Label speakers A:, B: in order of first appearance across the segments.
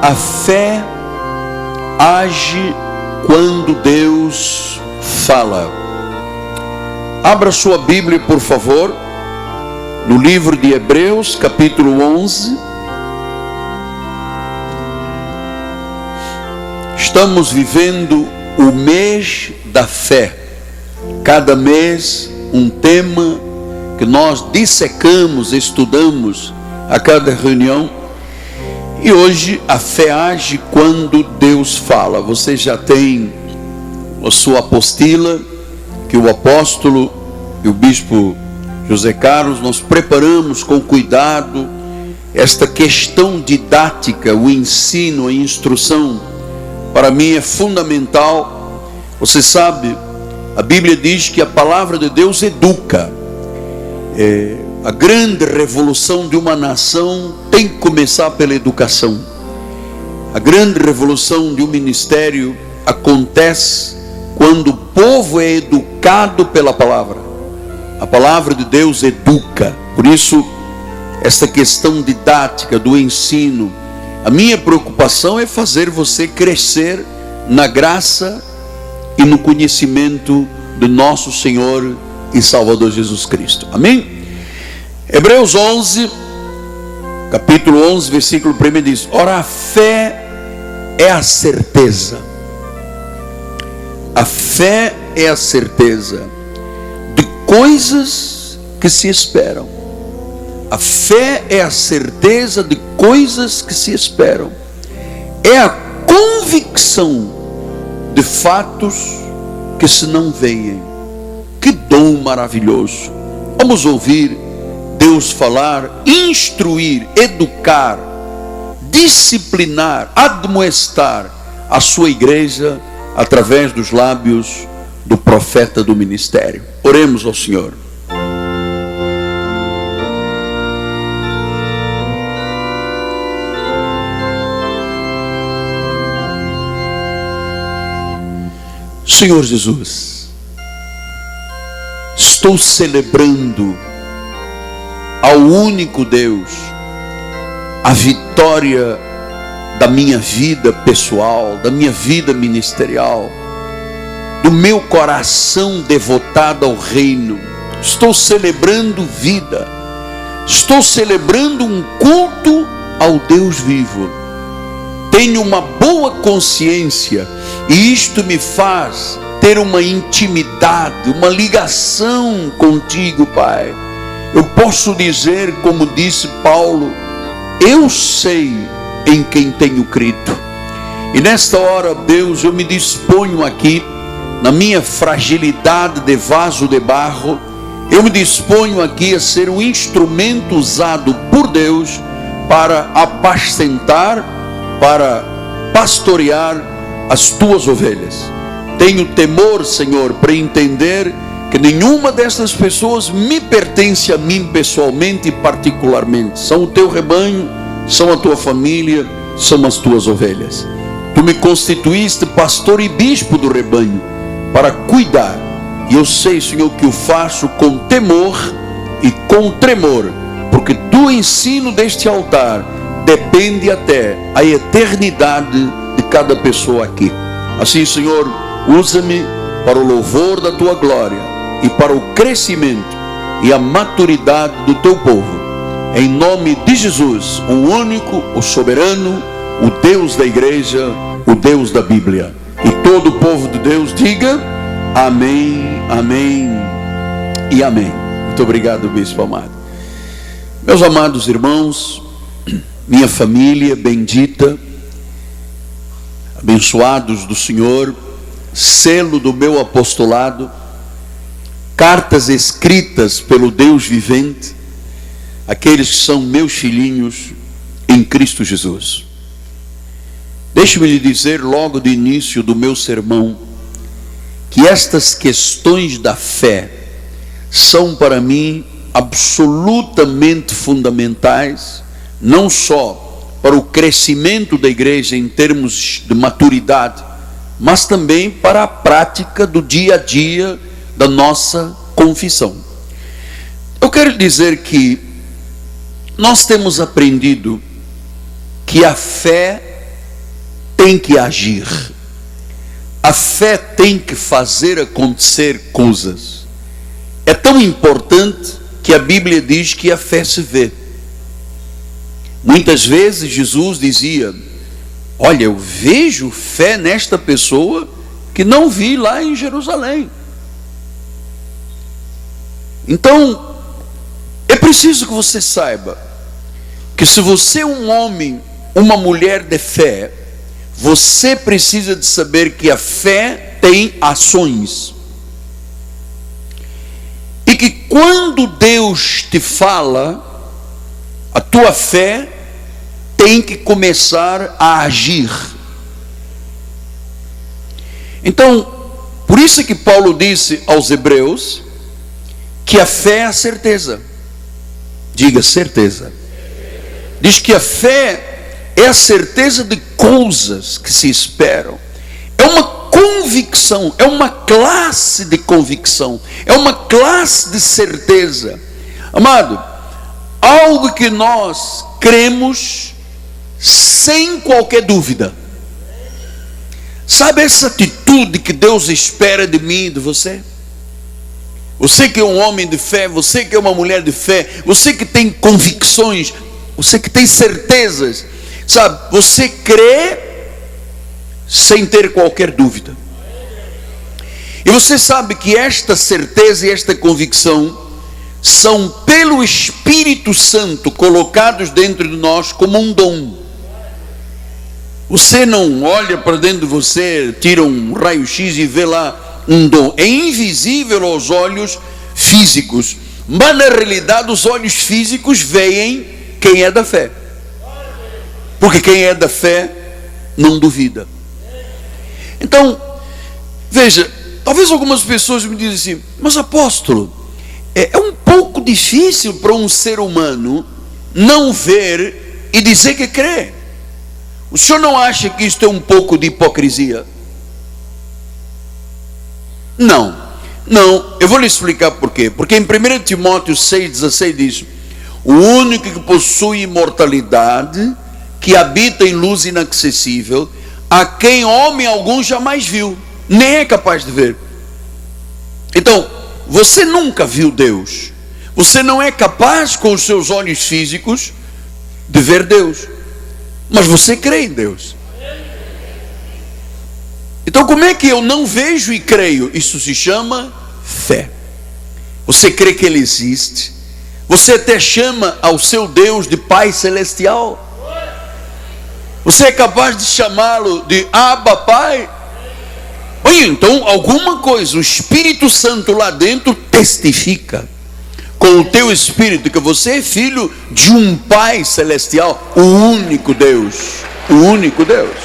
A: A fé age quando Deus fala. Abra sua Bíblia, por favor, no livro de Hebreus, capítulo 11. Estamos vivendo o mês da fé. Cada mês um tema que nós dissecamos, estudamos a cada reunião. E hoje a fé age quando Deus fala. Você já tem a sua apostila que o apóstolo e o bispo José Carlos nós preparamos com cuidado. Esta questão didática, o ensino, a instrução, para mim é fundamental. Você sabe, a Bíblia diz que a palavra de Deus educa. A grande revolução de uma nação tem que começar pela educação. A grande revolução de um ministério acontece quando o povo é educado pela palavra. A palavra de Deus educa. Por isso, essa questão didática do ensino, a minha preocupação é fazer você crescer na graça e no conhecimento do nosso Senhor e Salvador Jesus Cristo. Amém? Hebreus 11, capítulo 11, versículo 1 diz: ora, a fé é a certeza. A fé é a certeza de coisas que se esperam. A fé é a certeza de coisas que se esperam. É a convicção de fatos que se não veem. Que dom maravilhoso! Vamos ouvir Deus falar, instruir, educar, disciplinar, admoestar a sua igreja através dos lábios do profeta do ministério. Oremos ao Senhor. Senhor Jesus, estou celebrando ao único Deus a vitória da minha vida pessoal, da minha vida ministerial, do meu coração devotado ao reino. Estou celebrando vida, estou celebrando um culto ao Deus vivo. Tenho uma boa consciência e isto me faz ter uma intimidade, uma ligação contigo, Pai. Eu posso dizer, como disse Paulo, eu sei em quem tenho crido. E nesta hora, Deus, eu me disponho aqui, na minha fragilidade de vaso de barro, eu me disponho aqui a ser um instrumento usado por Deus para apacentar, para pastorear as tuas ovelhas. Tenho temor, Senhor, para entender que nenhuma dessas pessoas me pertence a mim pessoalmente e particularmente. São o teu rebanho, são a tua família, são as tuas ovelhas. Tu me constituíste pastor e bispo do rebanho para cuidar. E eu sei, Senhor, que o faço com temor e com tremor, porque do ensino deste altar depende até a eternidade de cada pessoa aqui. Assim, Senhor, usa-me para o louvor da tua glória e para o crescimento e a maturidade do teu povo. Em nome de Jesus, o único, o soberano, o Deus da igreja, o Deus da Bíblia. E todo o povo de Deus diga amém, amém e amém. Muito obrigado, bispo amado. Meus amados irmãos, minha família bendita, abençoados do Senhor, selo do meu apostolado, cartas escritas pelo Deus vivente, aqueles que são meus filhinhos em Cristo Jesus. Deixe-me lhe dizer logo de início do meu sermão, que estas questões da fé são para mim absolutamente fundamentais, não só para o crescimento da igreja em termos de maturidade, mas também para a prática do dia a dia da nossa confissão. Eu quero dizer que nós temos aprendido que a fé tem que agir. A fé tem que fazer acontecer coisas. É tão importante que a Bíblia diz que a fé se vê. Muitas vezes Jesus dizia: olha, eu vejo fé nesta pessoa que não vi lá em Jerusalém. Então, é preciso que você saiba que se você é um homem, uma mulher de fé, você precisa de saber que a fé tem ações. E que quando Deus te fala, a tua fé tem que começar a agir. Então, por isso que Paulo disse aos Hebreus que a fé é a certeza. Diga certeza. Diz que a fé é a certeza de coisas que se esperam. É uma convicção, é uma classe de convicção, é uma classe de certeza. Amado, algo que nós cremos sem qualquer dúvida. Sabe essa atitude que Deus espera de mim e de você? Você que é um homem de fé, você que é uma mulher de fé, você que tem convicções, você que tem certezas, sabe, você crê sem ter qualquer dúvida. E você sabe que esta certeza e esta convicção são pelo Espírito Santo colocados dentro de nós como um dom. Você não olha para dentro de você, tira um raio-x e vê lá um dom. É invisível aos olhos físicos, mas na realidade os olhos físicos veem quem é da fé. Porque quem é da fé não duvida. Então, veja, talvez algumas pessoas me dizem assim: mas apóstolo, é um pouco difícil para um ser humano não ver e dizer que crê. O senhor não acha que isto é um pouco de hipocrisia? Não, eu vou lhe explicar por quê. Porque em 1 Timóteo 6,16 diz: o único que possui imortalidade, que habita em luz inacessível, a quem homem algum jamais viu, nem é capaz de ver. Então, você nunca viu Deus, você não é capaz com os seus olhos físicos de ver Deus, mas você crê em Deus. Então, como é que eu não vejo e creio? Isso se chama fé. Você crê que Ele existe, você até chama ao seu Deus de Pai Celestial. Você é capaz de chamá-lo de Abba Pai. Oi, então alguma coisa, o Espírito Santo lá dentro testifica com o teu espírito que você é filho de um Pai Celestial, o único Deus, o único Deus.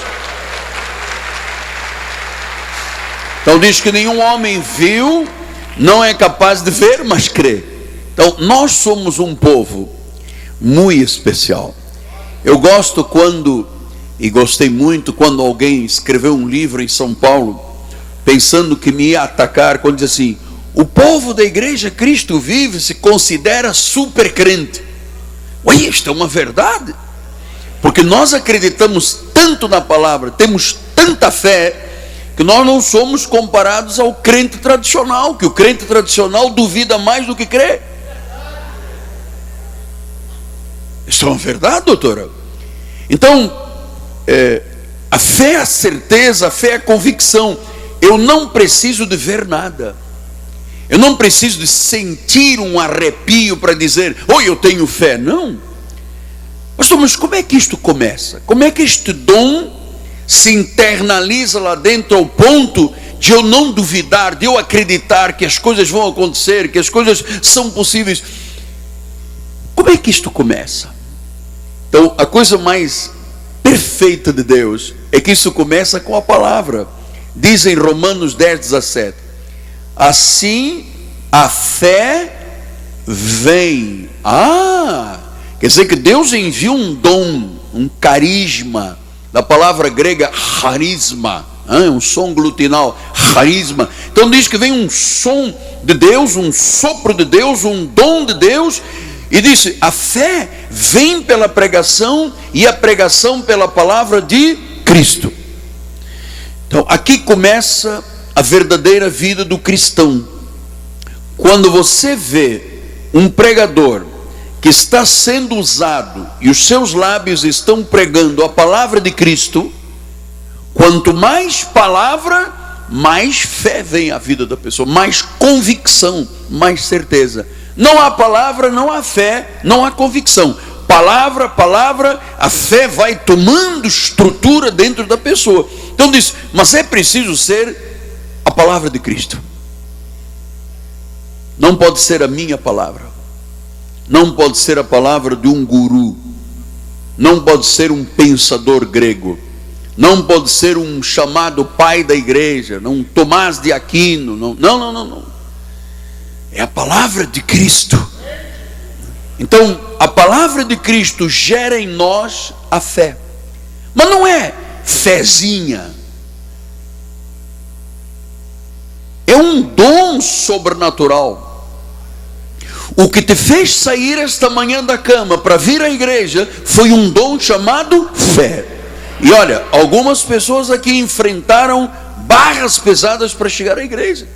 A: Então diz que nenhum homem viu, não é capaz de ver, mas crê. Então nós somos um povo muito especial. Eu gosto quando, e gostei muito quando alguém escreveu um livro em São Paulo, pensando que me ia atacar, quando diz assim: o povo da igreja Cristo Vive se considera super crente. Ué, isto é uma verdade, porque nós acreditamos tanto na palavra, temos tanta fé, que nós não somos comparados ao crente tradicional, que o crente tradicional duvida mais do que crê. Isso é uma verdade, doutora? Então, a fé é a certeza, a fé é a convicção. Eu não preciso de ver nada, eu não preciso de sentir um arrepio para dizer: oi, eu tenho fé. Não. Mas como é que isto começa? Como é que este dom se internaliza lá dentro ao ponto de eu não duvidar, de eu acreditar que as coisas vão acontecer, que as coisas são possíveis? Como é que isto começa? Então, a coisa mais perfeita de Deus é que isso começa com a palavra. Diz em Romanos 10:17: assim a fé vem. Quer dizer que Deus envia um dom, um carisma, da palavra grega charisma, um som glutinal, charisma. Então diz que vem um som de Deus, um sopro de Deus, um dom de Deus. E disse: a fé vem pela pregação, e a pregação pela palavra de Cristo. Então aqui começa a verdadeira vida do cristão. Quando você vê um pregador que está sendo usado e os seus lábios estão pregando a palavra de Cristo, quanto mais palavra, mais fé vem à vida da pessoa, mais convicção, mais certeza. Não há palavra, não há fé, não há convicção. Palavra, a fé vai tomando estrutura dentro da pessoa. Então diz, mas é preciso ser a palavra de Cristo. Não pode ser a minha palavra. Não pode ser a palavra de um guru. Não pode ser um pensador grego. Não pode ser um chamado pai da igreja, não Tomás de Aquino. Não. É a palavra de Cristo. Então, a palavra de Cristo gera em nós a fé. Mas não é fezinha. É um dom sobrenatural. O que te fez sair esta manhã da cama para vir à igreja foi um dom chamado fé. E olha, algumas pessoas aqui enfrentaram barras pesadas para chegar à igreja.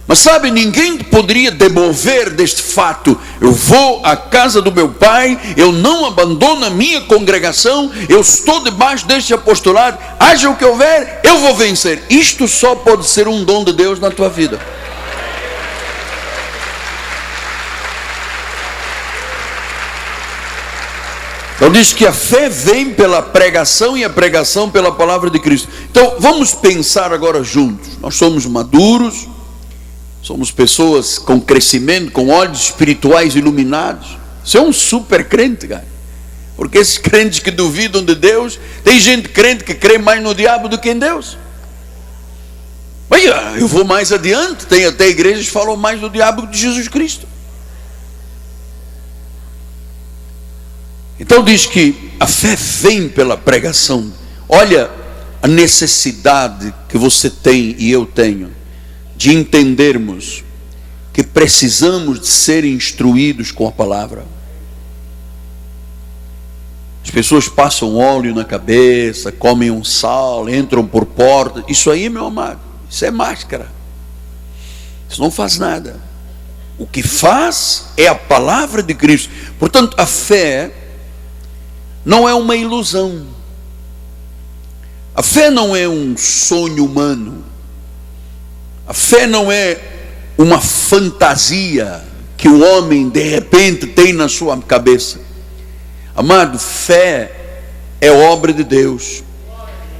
A: Mas sabe, ninguém poderia demover deste fato. Eu vou à casa do meu pai, eu não abandono a minha congregação, eu estou debaixo deste apostolado, haja o que houver, eu vou vencer. Isto só pode ser um dom de Deus na tua vida. Então diz que a fé vem pela pregação e a pregação pela palavra de Cristo. Então vamos pensar agora juntos. Nós somos maduros, somos pessoas com crescimento, com olhos espirituais iluminados. Você é um super crente, cara. Porque esses crentes que duvidam de Deus, tem gente crente que crê mais no diabo do que em Deus. Mas eu vou mais adiante, tem até igrejas que falam mais do diabo que de Jesus Cristo. Então diz que a fé vem pela pregação. Olha a necessidade que você tem e eu tenho de entendermos que precisamos de ser instruídos com a palavra. As pessoas passam óleo na cabeça, comem um sal, entram por porta. Isso aí, meu amado, isso é máscara. Isso não faz nada. O que faz é a palavra de Cristo. Portanto, a fé não é uma ilusão. A fé não é um sonho humano. A fé não é uma fantasia que o homem de repente tem na sua cabeça. Amado, fé é obra de Deus.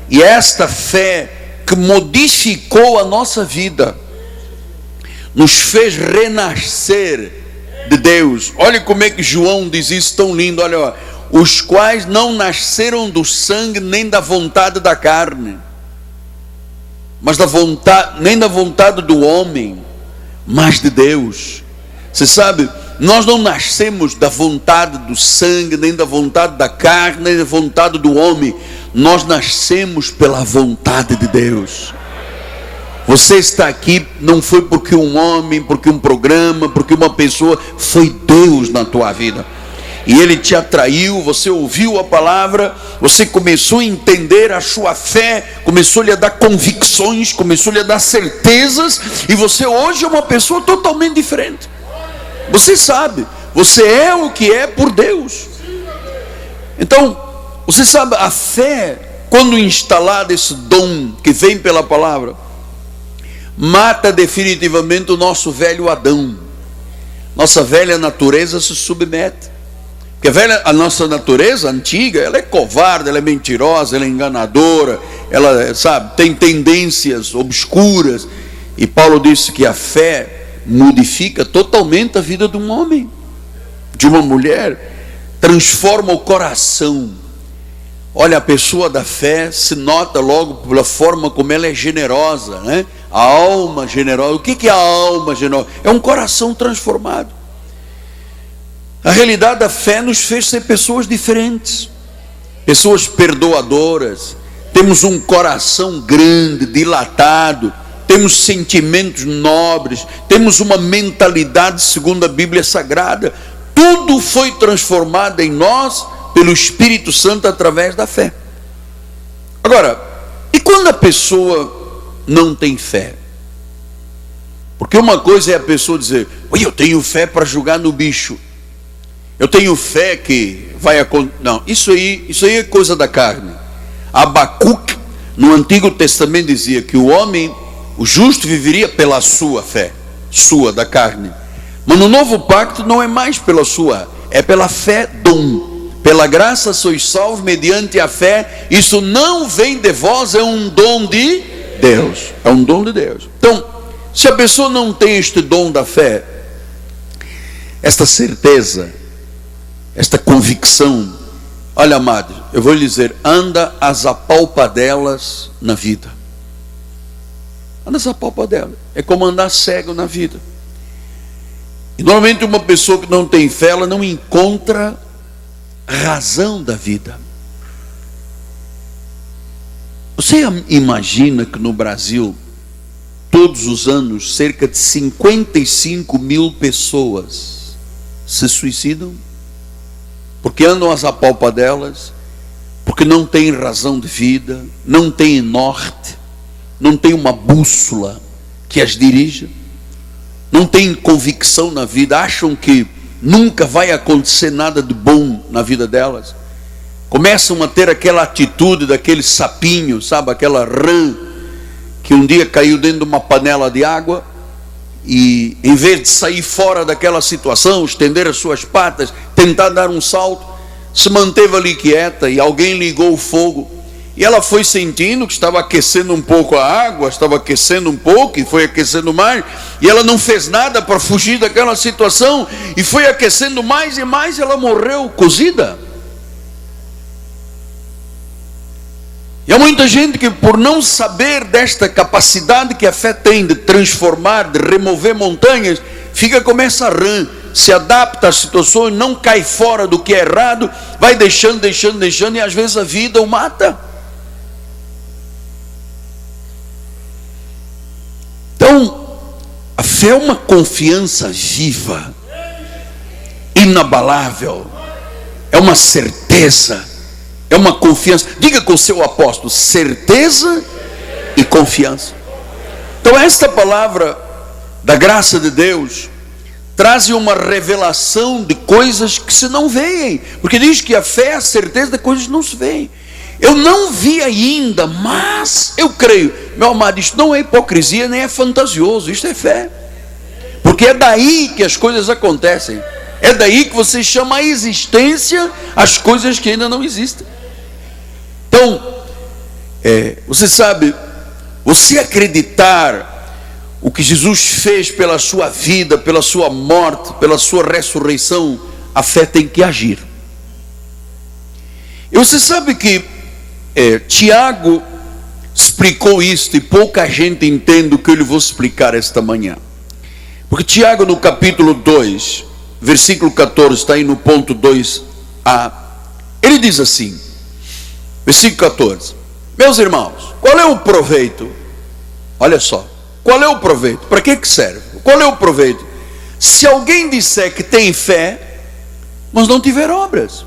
A: E esta fé que modificou a nossa vida, nos fez renascer de Deus. Olha como é que João diz isso tão lindo. Olha, os quais não nasceram do sangue nem da vontade da carne, mas nem da vontade do homem, mas de Deus. Você sabe, nós não nascemos da vontade do sangue, nem da vontade da carne, nem da vontade do homem. Nós nascemos pela vontade de Deus. Você está aqui não foi porque um homem, porque um programa, porque uma pessoa, foi Deus na tua vida. E Ele te atraiu, você ouviu a palavra, você começou a entender a sua fé, começou a lhe dar convicções, começou a lhe dar certezas, e você hoje é uma pessoa totalmente diferente. Você sabe, você é o que é por Deus. Então, você sabe, a fé, quando instalada, esse dom que vem pela palavra, mata definitivamente o nosso velho Adão. Nossa velha natureza se submete. Porque a nossa natureza antiga, ela é covarde, ela é mentirosa, ela é enganadora, ela, sabe, tem tendências obscuras. E Paulo disse que a fé modifica totalmente a vida de um homem, de uma mulher, transforma o coração. Olha, a pessoa da fé se nota logo pela forma como ela é generosa, né? A alma generosa. O que é a alma generosa? É um coração transformado. A realidade da fé nos fez ser pessoas diferentes, pessoas perdoadoras, temos um coração grande, dilatado, temos sentimentos nobres, temos uma mentalidade segundo a Bíblia Sagrada. Tudo foi transformado em nós pelo Espírito Santo através da fé. Agora, e quando a pessoa não tem fé. Porque uma coisa é a pessoa dizer: oi, eu tenho fé para jogar no bicho, eu tenho fé que vai acontecer. Não, isso aí é coisa da carne. Abacuque, no Antigo Testamento, dizia que o homem, o justo, viveria pela sua fé, sua, da carne. Mas no Novo Pacto não é mais pela sua, é pela fé dom. Pela graça sois salvos mediante a fé. Isso não vem de vós, é um dom de Deus. É um dom de Deus. Então, se a pessoa não tem este dom da fé, esta certeza, esta convicção, olha, amado, eu vou lhe dizer, anda às apalpadelas na vida. Anda às apalpadelas. É como andar cego na vida. E normalmente uma pessoa que não tem fé, ela não encontra razão da vida. Você imagina que no Brasil, todos os anos, cerca de 55 mil pessoas se suicidam? Porque andam às apalpadelas, porque não têm razão de vida, não têm norte, não têm uma bússola que as dirija, não têm convicção na vida, acham que nunca vai acontecer nada de bom na vida delas. Começam a ter aquela atitude daquele sapinho, sabe, aquela rã que um dia caiu dentro de uma panela de água e, em vez de sair fora daquela situação, estender as suas patas, tentar dar um salto, se manteve ali quieta e alguém ligou o fogo e ela foi sentindo que estava aquecendo um pouco a água, estava aquecendo um pouco e foi aquecendo mais, e ela não fez nada para fugir daquela situação e foi aquecendo mais e mais, ela morreu cozida. E há muita gente que, por não saber desta capacidade que a fé tem de transformar, de remover montanhas, fica como essa rã, se adapta às situações, não cai fora do que é errado, vai deixando, e às vezes a vida o mata. Então, a fé é uma confiança viva, inabalável, é uma certeza, é uma confiança. Diga com o seu apóstolo: certeza e confiança. Então esta palavra da graça de Deus traz uma revelação de coisas que se não veem, porque diz que a fé é a certeza de coisas que não se veem. Eu não vi ainda, mas eu creio. Meu amado, isto não é hipocrisia, nem é fantasioso, isto é fé. Porque é daí que as coisas acontecem. É daí que você chama a existência as coisas que ainda não existem. Então, você sabe, você acreditar o que Jesus fez pela sua vida, pela sua morte, pela sua ressurreição, a fé tem que agir. E você sabe que Tiago explicou isto e pouca gente entende o que eu lhe vou explicar esta manhã. Porque Tiago, no capítulo 2, versículo 14, está aí no ponto 2a, ele diz assim, versículo 14: meus irmãos, qual é o proveito? Olha só, qual é o proveito? Para que serve? Qual é o proveito? Se alguém disser que tem fé, mas não tiver obras,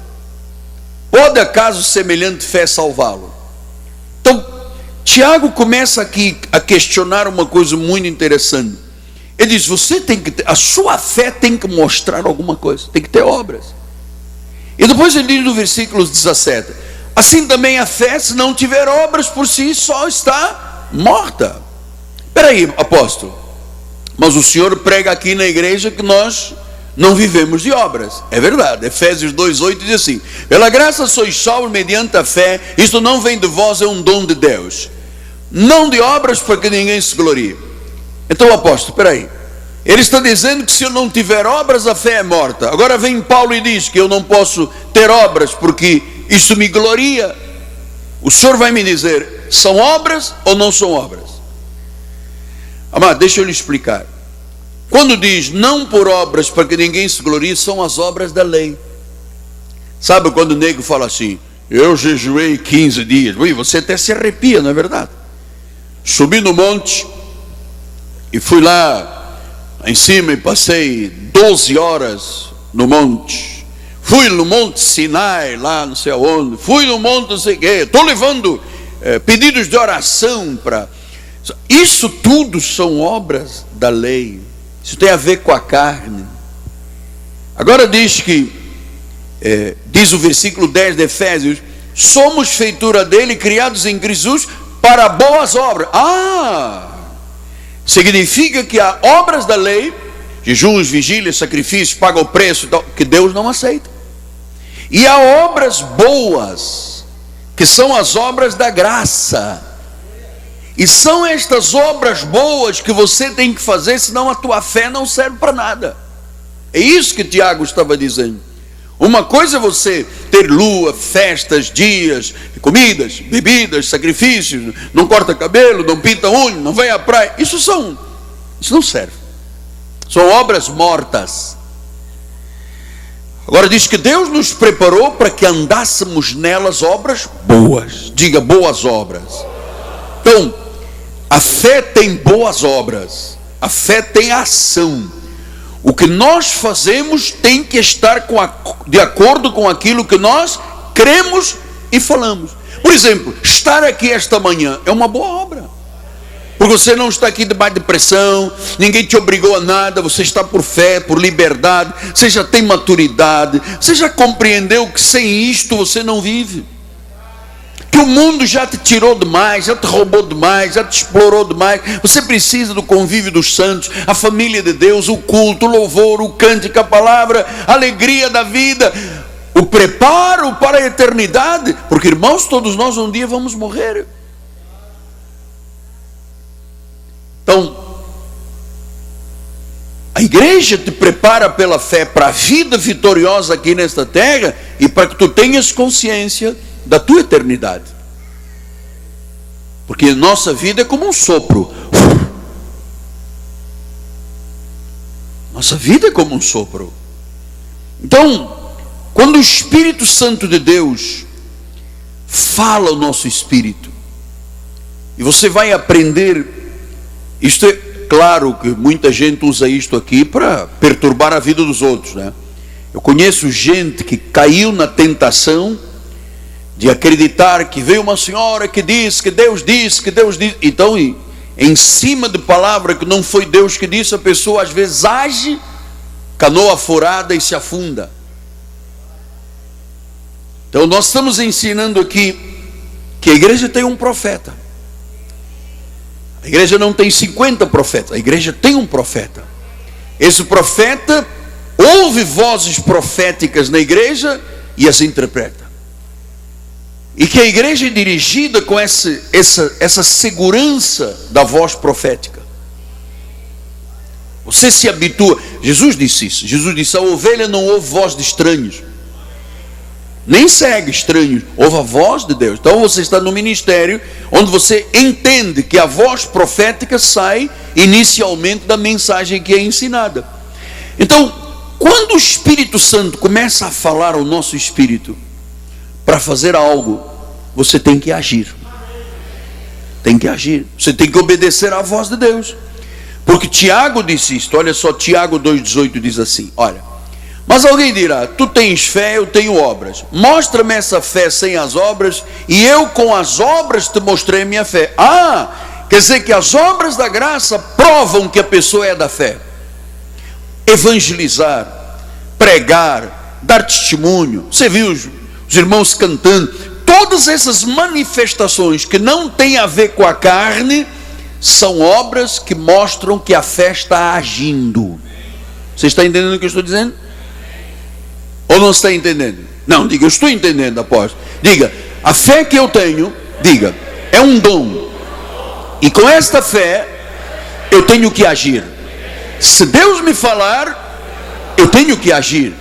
A: pode acaso semelhante fé salvá-lo? Então, Tiago começa aqui a questionar uma coisa muito interessante. Ele diz: você tem que ter, a sua fé tem que mostrar alguma coisa, tem que ter obras. E depois ele diz no versículo 17: assim também a fé, se não tiver obras por si, só está morta. Espera aí, apóstolo, mas o senhor prega aqui na igreja que nós não vivemos de obras. É verdade, Efésios 2,8 diz assim: pela graça sois salvos mediante a fé, isto não vem de vós, é um dom de Deus, não de obras para que ninguém se glorie. Então, apóstolo, espera aí, ele está dizendo que se eu não tiver obras, a fé é morta. Agora vem Paulo e diz que eu não posso ter obras porque isso me gloria. O senhor vai me dizer, são obras ou não são obras? Amado, deixa eu lhe explicar. Quando diz não por obras para que ninguém se glorie, são as obras da lei. Sabe quando o nego fala assim: eu jejuei 15 dias. Ui, você até se arrepia, não é verdade? Subi no monte e fui lá em cima e passei 12 horas no monte. Fui no monte Sinai, lá não sei aonde. Fui no monte não sei o quê. Estou levando pedidos de oração para Isso tudo são obras da lei. Isso tem a ver com a carne. Agora diz que, diz o versículo 10 de Efésios, somos feitura dele, criados em Cristo Jesus, para boas obras. Significa que há obras da lei, jejuns, vigílias, sacrifícios, paga o preço, que Deus não aceita. E há obras boas, que são as obras da graça. E são estas obras boas que você tem que fazer, senão a tua fé não serve para nada. É isso que Tiago estava dizendo. Uma coisa é você ter lua, festas, dias, comidas, bebidas, sacrifícios, não corta cabelo, não pinta unha, não vai à praia. Isso não serve. São obras mortas. Agora diz que Deus nos preparou para que andássemos nelas obras boas. Diga, boas obras. Então, a fé tem boas obras. A fé tem ação. O que nós fazemos tem que estar de acordo com aquilo que nós cremos e falamos. Por exemplo, estar aqui esta manhã é uma boa obra. Porque você não está aqui debaixo de pressão, ninguém te obrigou a nada, você está por fé, por liberdade, você já tem maturidade, você já compreendeu que sem isto você não vive. Que o mundo já te tirou demais, já te roubou demais, já te explorou demais. Você precisa do convívio dos santos, a família de Deus, o culto, o louvor, o cântico, a palavra, a alegria da vida, o preparo para a eternidade. Porque, irmãos, todos nós um dia vamos morrer. Então, a igreja te prepara pela fé para a vida vitoriosa aqui nesta terra e para que tu tenhas consciência da tua eternidade. Porque nossa vida é como um sopro. Nossa vida é como um sopro. Então, quando o Espírito Santo de Deus fala ao nosso espírito, e você vai aprender, isto é claro que muita gente usa isto aqui para perturbar a vida dos outros, né? Eu conheço gente que caiu na tentação de acreditar que veio uma senhora que disse, que Deus disse, então em cima de palavra que não foi Deus que disse, a pessoa às vezes age, canoa furada e se afunda. Então nós estamos ensinando aqui que a igreja tem um profeta. A igreja não tem 50 profetas, a igreja tem um profeta. Esse profeta ouve vozes proféticas na igreja e as interpreta. E que a igreja é dirigida com essa segurança da voz profética. Você se habitua. Jesus disse isso. Jesus disse: a ovelha não ouve voz de estranhos, nem segue estranhos, ouve a voz de Deus. Então você está no ministério onde você entende que a voz profética sai inicialmente da mensagem que é ensinada. Então, quando o Espírito Santo começa a falar ao nosso espírito para fazer algo, você tem que agir. Tem que agir. Você tem que obedecer à voz de Deus. Porque Tiago disse isto. Olha só, Tiago 2,18 diz assim: olha, mas alguém dirá, tu tens fé, eu tenho obras. Mostra-me essa fé sem as obras, e eu com as obras te mostrei a minha fé. Quer dizer que as obras da graça provam que a pessoa é da fé. Evangelizar, pregar, dar testemunho. Você viu os irmãos cantando. Todas essas manifestações que não têm a ver com a carne são obras que mostram que a fé está agindo. Você está entendendo o que eu estou dizendo? Ou não está entendendo? Não, diga, eu estou entendendo, apóstolo. Diga, a fé que eu tenho, diga, é um dom. E com esta fé, eu tenho que agir. Se Deus me falar, eu tenho que agir.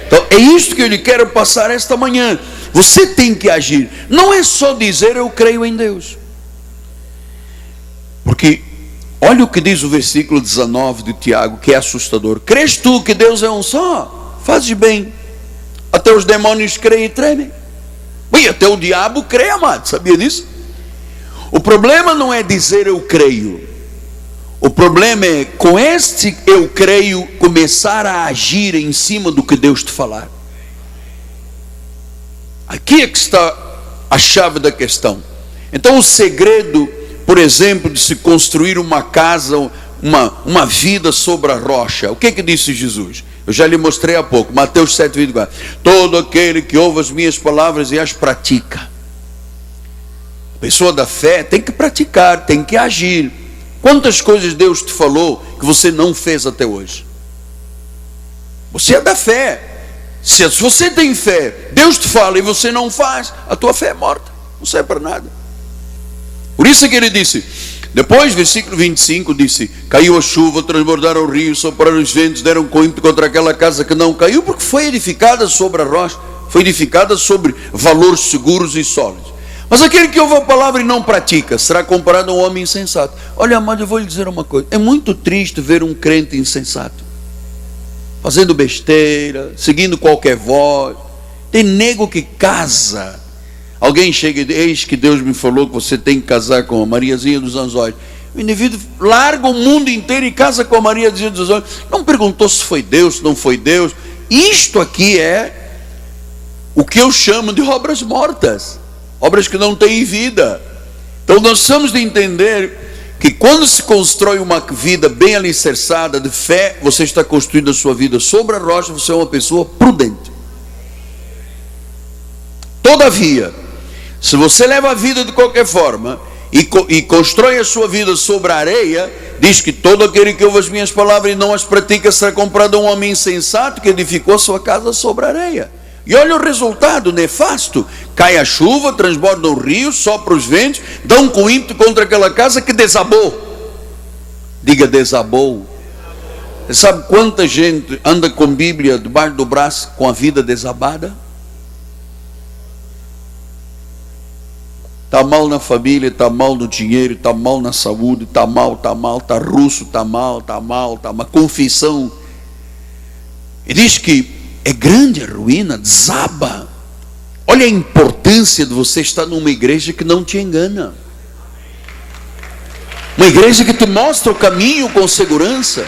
A: Então, é isso que eu lhe quero passar esta manhã. Você tem que agir. Não é só dizer eu creio em Deus. Porque olha o que diz o versículo 19 de Tiago, que é assustador. Crês tu que Deus é um só? Fazes bem. Até os demônios creem e tremem. E até o diabo crê, amado. Sabia disso? O problema não é dizer eu creio. O problema é, com este eu creio, começar a agir em cima do que Deus te falar. Aqui é que está a chave da questão. Então o segredo por exemplo, de se construir uma casa, uma vida sobre a rocha. O que disse Jesus? Eu já lhe mostrei há pouco, Mateus 7:24. Todo aquele que ouve as minhas palavras e as pratica. A pessoa da fé tem que praticar, tem que agir. Quantas coisas Deus te falou que você não fez até hoje? Você é da fé. Se você tem fé, Deus te fala e você não faz, a tua fé é morta, não serve para nada. Por isso que ele disse, depois, versículo 25, disse: caiu a chuva, transbordaram o rio, sopraram os ventos, deram com ímpeto contra aquela casa que não caiu, porque foi edificada sobre a rocha, foi edificada sobre valores seguros e sólidos. Mas aquele que ouve a palavra e não pratica, será comparado a um homem insensato. Olha, amado, eu vou lhe dizer uma coisa, é muito triste ver um crente insensato, fazendo besteira, seguindo qualquer voz. Tem nego que casa. Alguém chega e diz: eis que Deus me falou que você tem que casar com a Mariazinha dos Anzóis. O indivíduo larga o mundo inteiro e casa com a Mariazinha dos Anzóis. Não perguntou se foi Deus, se não foi Deus. Isto aqui é o que eu chamo de obras mortas, obras que não têm vida. Então nós precisamos de entender que quando se constrói uma vida bem alicerçada de fé, você está construindo a sua vida sobre a rocha, você é uma pessoa prudente. Todavia, se você leva a vida de qualquer forma e constrói a sua vida sobre a areia, diz que todo aquele que ouve as minhas palavras e não as pratica será comparado a um homem insensato que edificou a sua casa sobre a areia. E olha o resultado nefasto: cai a chuva, transborda o rio, sopra os ventos, dão com ímpeto contra aquela casa que desabou. Diga: desabou. Você sabe quanta gente anda com Bíblia debaixo do braço com a vida desabada? Está mal na família, está mal no dinheiro, está mal na saúde, está mal, está russo, está mal, confissão. E diz que é grande a ruína, desaba. Olha a importância de você estar numa igreja que não te engana, uma igreja que te mostra o caminho com segurança.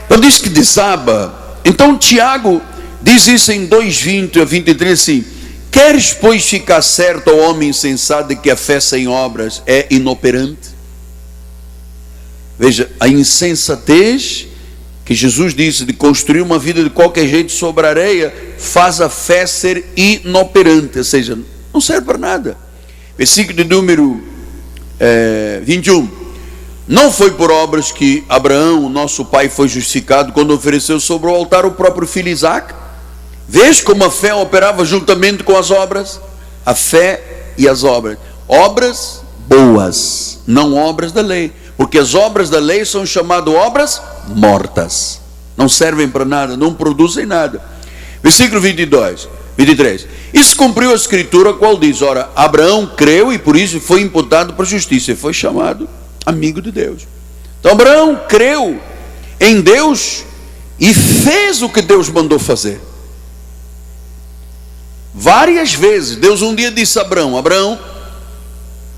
A: Então diz que desaba. Então Tiago diz isso em 2:20 a 23 assim: queres, pois, ficar certo ao homem insensato de que a fé sem obras é inoperante? Veja, a insensatez que Jesus disse de construir uma vida de qualquer jeito sobre a areia faz a fé ser inoperante, ou seja, não serve para nada. Versículo de número 21: não foi por obras que Abraão, nosso pai, foi justificado quando ofereceu sobre o altar o próprio filho Isaque. Vês como a fé operava juntamente com as obras? A fé e as obras, obras boas, não obras da lei, porque as obras da lei são chamadas obras mortas, não servem para nada, não produzem nada. Versículo 23: isso cumpriu a escritura, a qual diz: ora, Abraão creu e por isso foi imputado para a justiça e foi chamado amigo de Deus. Então Abraão creu em Deus e fez o que Deus mandou fazer. Várias vezes Deus um dia disse a Abraão: Abraão,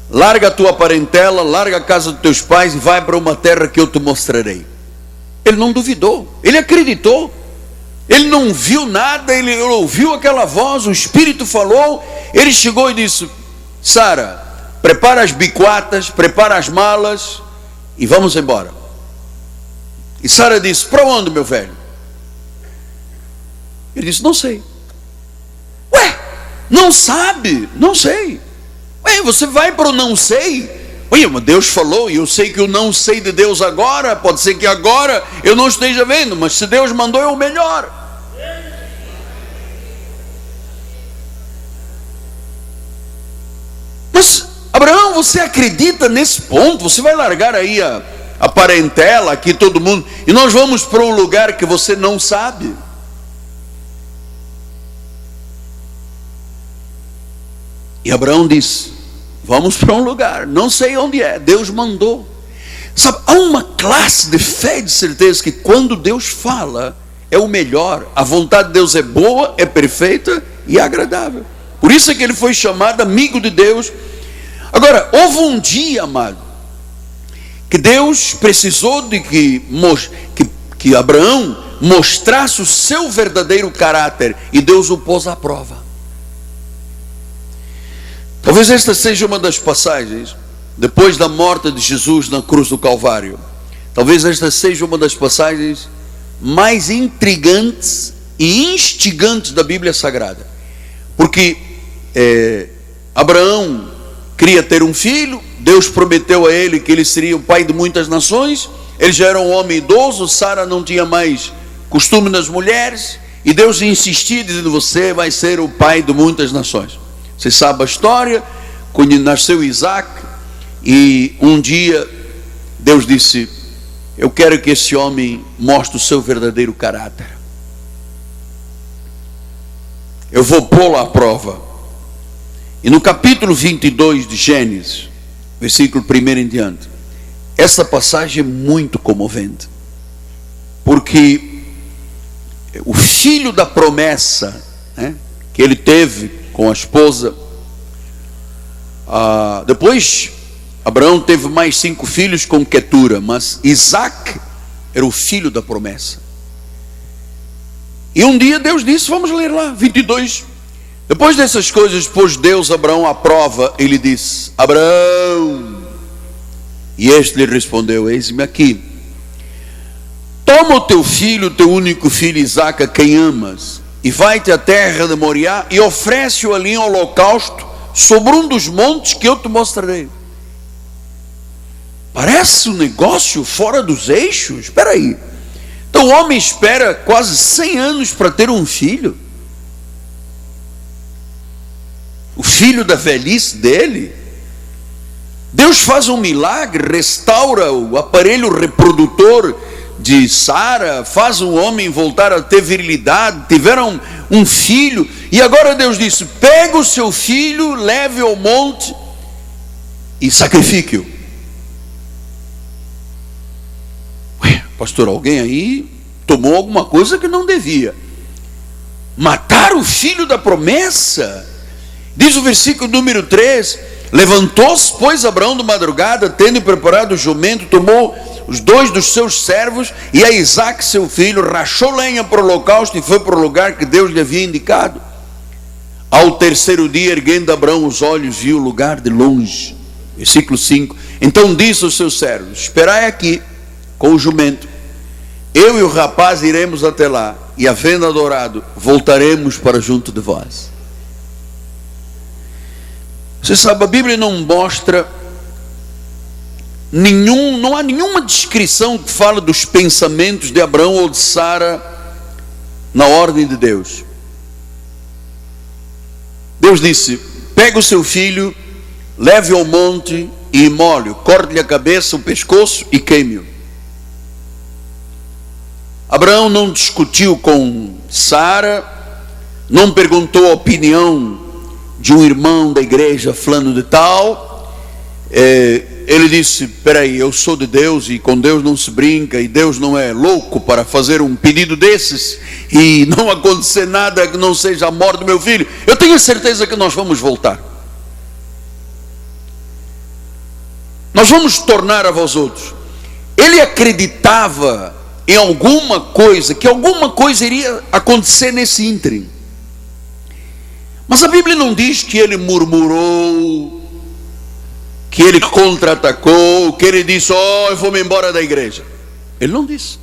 A: larga a tua parentela, larga a casa dos teus pais e vai para uma terra que eu te mostrarei. Ele não duvidou, ele acreditou. Ele não viu nada, ele ouviu aquela voz, o Espírito falou. Ele chegou e disse: Sara, prepara as biquatas, prepara as malas e vamos embora. E Sara disse: para onde, meu velho? Ele disse: não sei. Ué, não sabe? Não sei. Ué, você vai para o não sei? Ué, mas Deus falou e eu sei que o não sei de Deus agora, pode ser que agora eu não esteja vendo, mas se Deus mandou é o melhor. Mas Abraão, você acredita nesse ponto? Você vai largar aí a parentela, aqui todo mundo, e nós vamos para um lugar que você não sabe? E Abraão disse: vamos para um lugar, não sei onde é, Deus mandou. Sabe, há uma classe de fé e de certeza que quando Deus fala é o melhor. A vontade de Deus é boa, é perfeita e agradável. Por isso é que ele foi chamado amigo de Deus. Agora, houve um dia, amado, que Deus precisou de que Abraão mostrasse o seu verdadeiro caráter, e Deus o pôs à prova. Talvez esta seja uma das passagens, depois da morte de Jesus na cruz do Calvário, talvez esta seja uma das passagens mais intrigantes e instigantes da Bíblia Sagrada. Porque Abraão queria ter um filho, Deus prometeu a ele que ele seria o pai de muitas nações, ele já era um homem idoso, Sara não tinha mais costume nas mulheres, e Deus insistia dizendo: você vai ser o pai de muitas nações. Você sabe a história, quando nasceu Isaac, e um dia Deus disse: eu quero que esse homem mostre o seu verdadeiro caráter, eu vou pô-lo à prova. E no capítulo 22 de Gênesis, versículo 1 em diante, essa passagem é muito comovente, porque o filho da promessa, que ele teve com a esposa, depois Abraão teve mais 5 filhos com Quetura, mas Isaac era o filho da promessa. E um dia Deus disse, vamos ler lá, 22. Depois dessas coisas, pôs Deus Abraão à prova, ele disse: Abraão. E este lhe respondeu: eis-me aqui. Toma o teu filho, teu único filho Isaque, a quem amas, e vai-te à terra de Moriá, e oferece-o ali em holocausto, sobre um dos montes que eu te mostrarei. Parece um negócio fora dos eixos. Espera aí. Então o homem espera quase 100 anos para ter um filho. O filho da velhice dele. Deus faz um milagre, restaura o aparelho reprodutor de Sara, faz o homem voltar a ter virilidade, tiveram um filho, e agora Deus disse: pega o seu filho, leve ao monte e sacrifique-o. Pastor, alguém aí tomou alguma coisa que não devia. Matar o filho da promessa. Diz o versículo número 3: levantou-se, pois, Abraão de madrugada, tendo preparado o jumento, tomou os 2 dos seus servos e a Isaque seu filho, rachou lenha para o holocausto e foi para o lugar que Deus lhe havia indicado. Ao 3º dia, erguendo Abraão os olhos, viu o lugar de longe. Versículo 5: então disse aos seus servos: esperai aqui com o jumento, eu e o rapaz iremos até lá, e havendo adorado, voltaremos para junto de vós. Você sabe, a Bíblia não mostra não há nenhuma descrição que fala dos pensamentos de Abraão ou de Sara na ordem de Deus. Deus disse: pega o seu filho, leve-o ao monte e imole-o, corte-lhe a cabeça, o pescoço e queime-o. Abraão não discutiu com Sara, não perguntou a opinião de um irmão da igreja fulano de tal. Ele disse: peraí, eu sou de Deus e com Deus não se brinca, e Deus não é louco para fazer um pedido desses e não acontecer nada que não seja a morte do meu filho. Eu tenho certeza que nós vamos voltar, nós vamos tornar a vós outros. Ele acreditava em alguma coisa, que alguma coisa iria acontecer nesse ínterim. Mas a Bíblia não diz que ele murmurou, que ele contra-atacou, que ele disse: eu vou me embora da igreja. Ele não disse.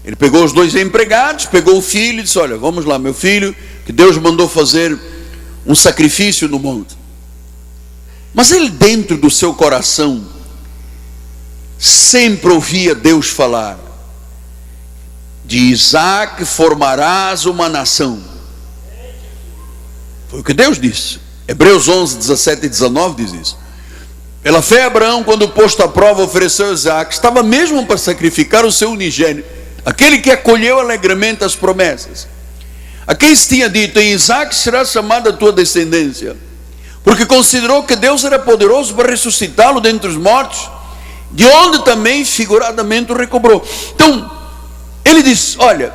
A: Ele pegou os 2 empregados, pegou o filho e disse: olha, vamos lá, meu filho, que Deus mandou fazer um sacrifício no monte. Mas ele, dentro do seu coração, sempre ouvia Deus falar: de Isaque formarás uma nação. Foi o que Deus disse. Hebreus 11, 17 e 19 diz isso. Pela fé, Abraão, quando posto à prova, ofereceu Isaque. Estava mesmo para sacrificar o seu unigênito, aquele que acolheu alegremente as promessas, a quem se tinha dito: em Isaque será chamada a tua descendência, porque considerou que Deus era poderoso para ressuscitá-lo dentre os mortos, de onde também figuradamente o recobrou. Então ele disse: olha,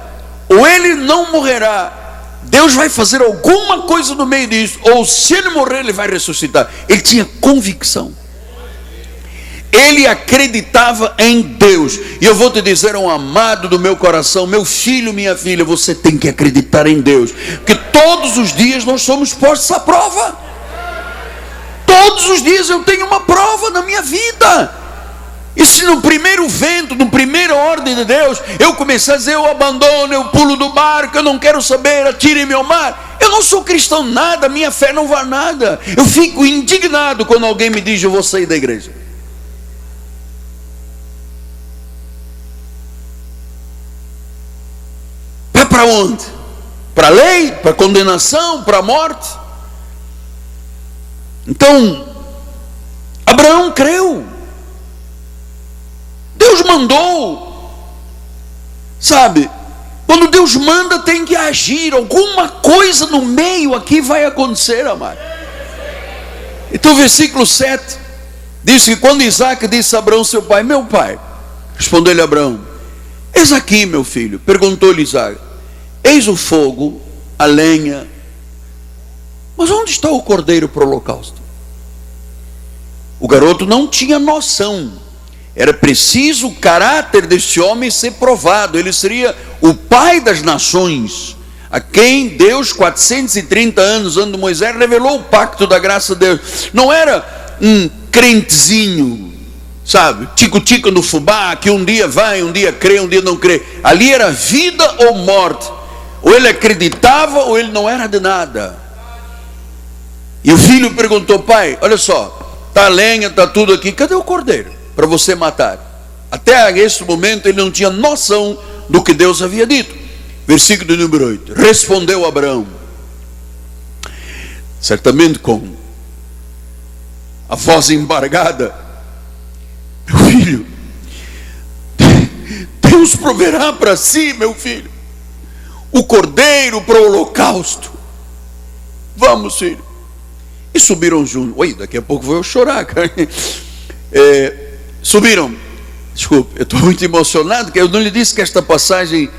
A: ou ele não morrerá, Deus vai fazer alguma coisa no meio disso, ou se ele morrer, ele vai ressuscitar. Ele tinha convicção, ele acreditava em Deus. E eu vou te dizer, um amado do meu coração, meu filho, minha filha, você tem que acreditar em Deus, porque todos os dias nós somos postos à prova. Todos os dias eu tenho uma prova na minha vida. E se no primeiro vento, na primeira ordem de Deus, eu começar a dizer, eu abandono, eu pulo do barco, eu não quero saber, atire-me ao mar, eu não sou cristão nada, minha fé não vale nada. Eu fico indignado quando alguém me diz, eu vou sair da igreja. Vai para onde? Para a lei? Para a condenação? Para a morte? Então, Abraão creu. Deus mandou, sabe? Quando Deus manda, tem que agir. Alguma coisa no meio aqui vai acontecer, amado. Então, o versículo 7 diz que quando Isaac disse a Abraão, seu pai, meu pai, respondeu-lhe Abraão, eis aqui, meu filho. Perguntou-lhe Isaac, eis o fogo, a lenha, mas onde está o cordeiro para o holocausto? O garoto não tinha noção. Era preciso o caráter deste homem ser provado. Ele seria o pai das nações, a quem Deus, 430 anos antes de Moisés, revelou o pacto da graça de Deus. Não era um crentezinho, sabe, tico-tico no fubá, que um dia vai, um dia crê, um dia não crê. Ali era vida ou morte. Ou ele acreditava ou ele não era de nada. E o filho perguntou, pai, olha só, está a lenha, está tudo aqui, cadê o cordeiro para você matar? Até esse momento ele não tinha noção do que Deus havia dito. Versículo número 8. Respondeu Abraão, certamente com a voz embargada, meu filho, Deus proverá para si, meu filho, o cordeiro para o holocausto. Vamos, filho. E subiram juntos. Oi, daqui a pouco vou eu chorar, cara. Subiram. Desculpe, eu estou muito emocionado, que eu não lhe disse que esta passagem,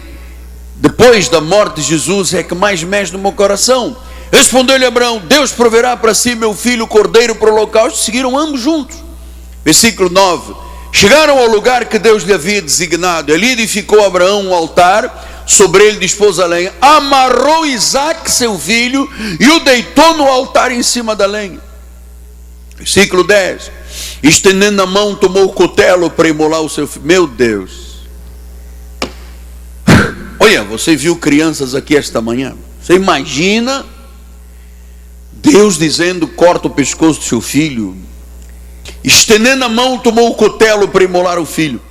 A: depois da morte de Jesus, é que mais mexe no meu coração. Respondeu-lhe Abraão, Deus proverá para si, meu filho, o cordeiro para o holocausto. Seguiram ambos juntos. Versículo 9. Chegaram ao lugar que Deus lhe havia designado. Ali edificou Abraão um altar, sobre ele dispôs a lenha, amarrou Isaac, seu filho, e o deitou no altar em cima da lenha. Versículo 10. Estendendo a mão, tomou o cutelo para imolar o seu filho. Meu Deus. Olha, você viu crianças aqui esta manhã? Você imagina Deus dizendo, corta o pescoço do seu filho. Estendendo a mão, tomou o cutelo para imolar o filho.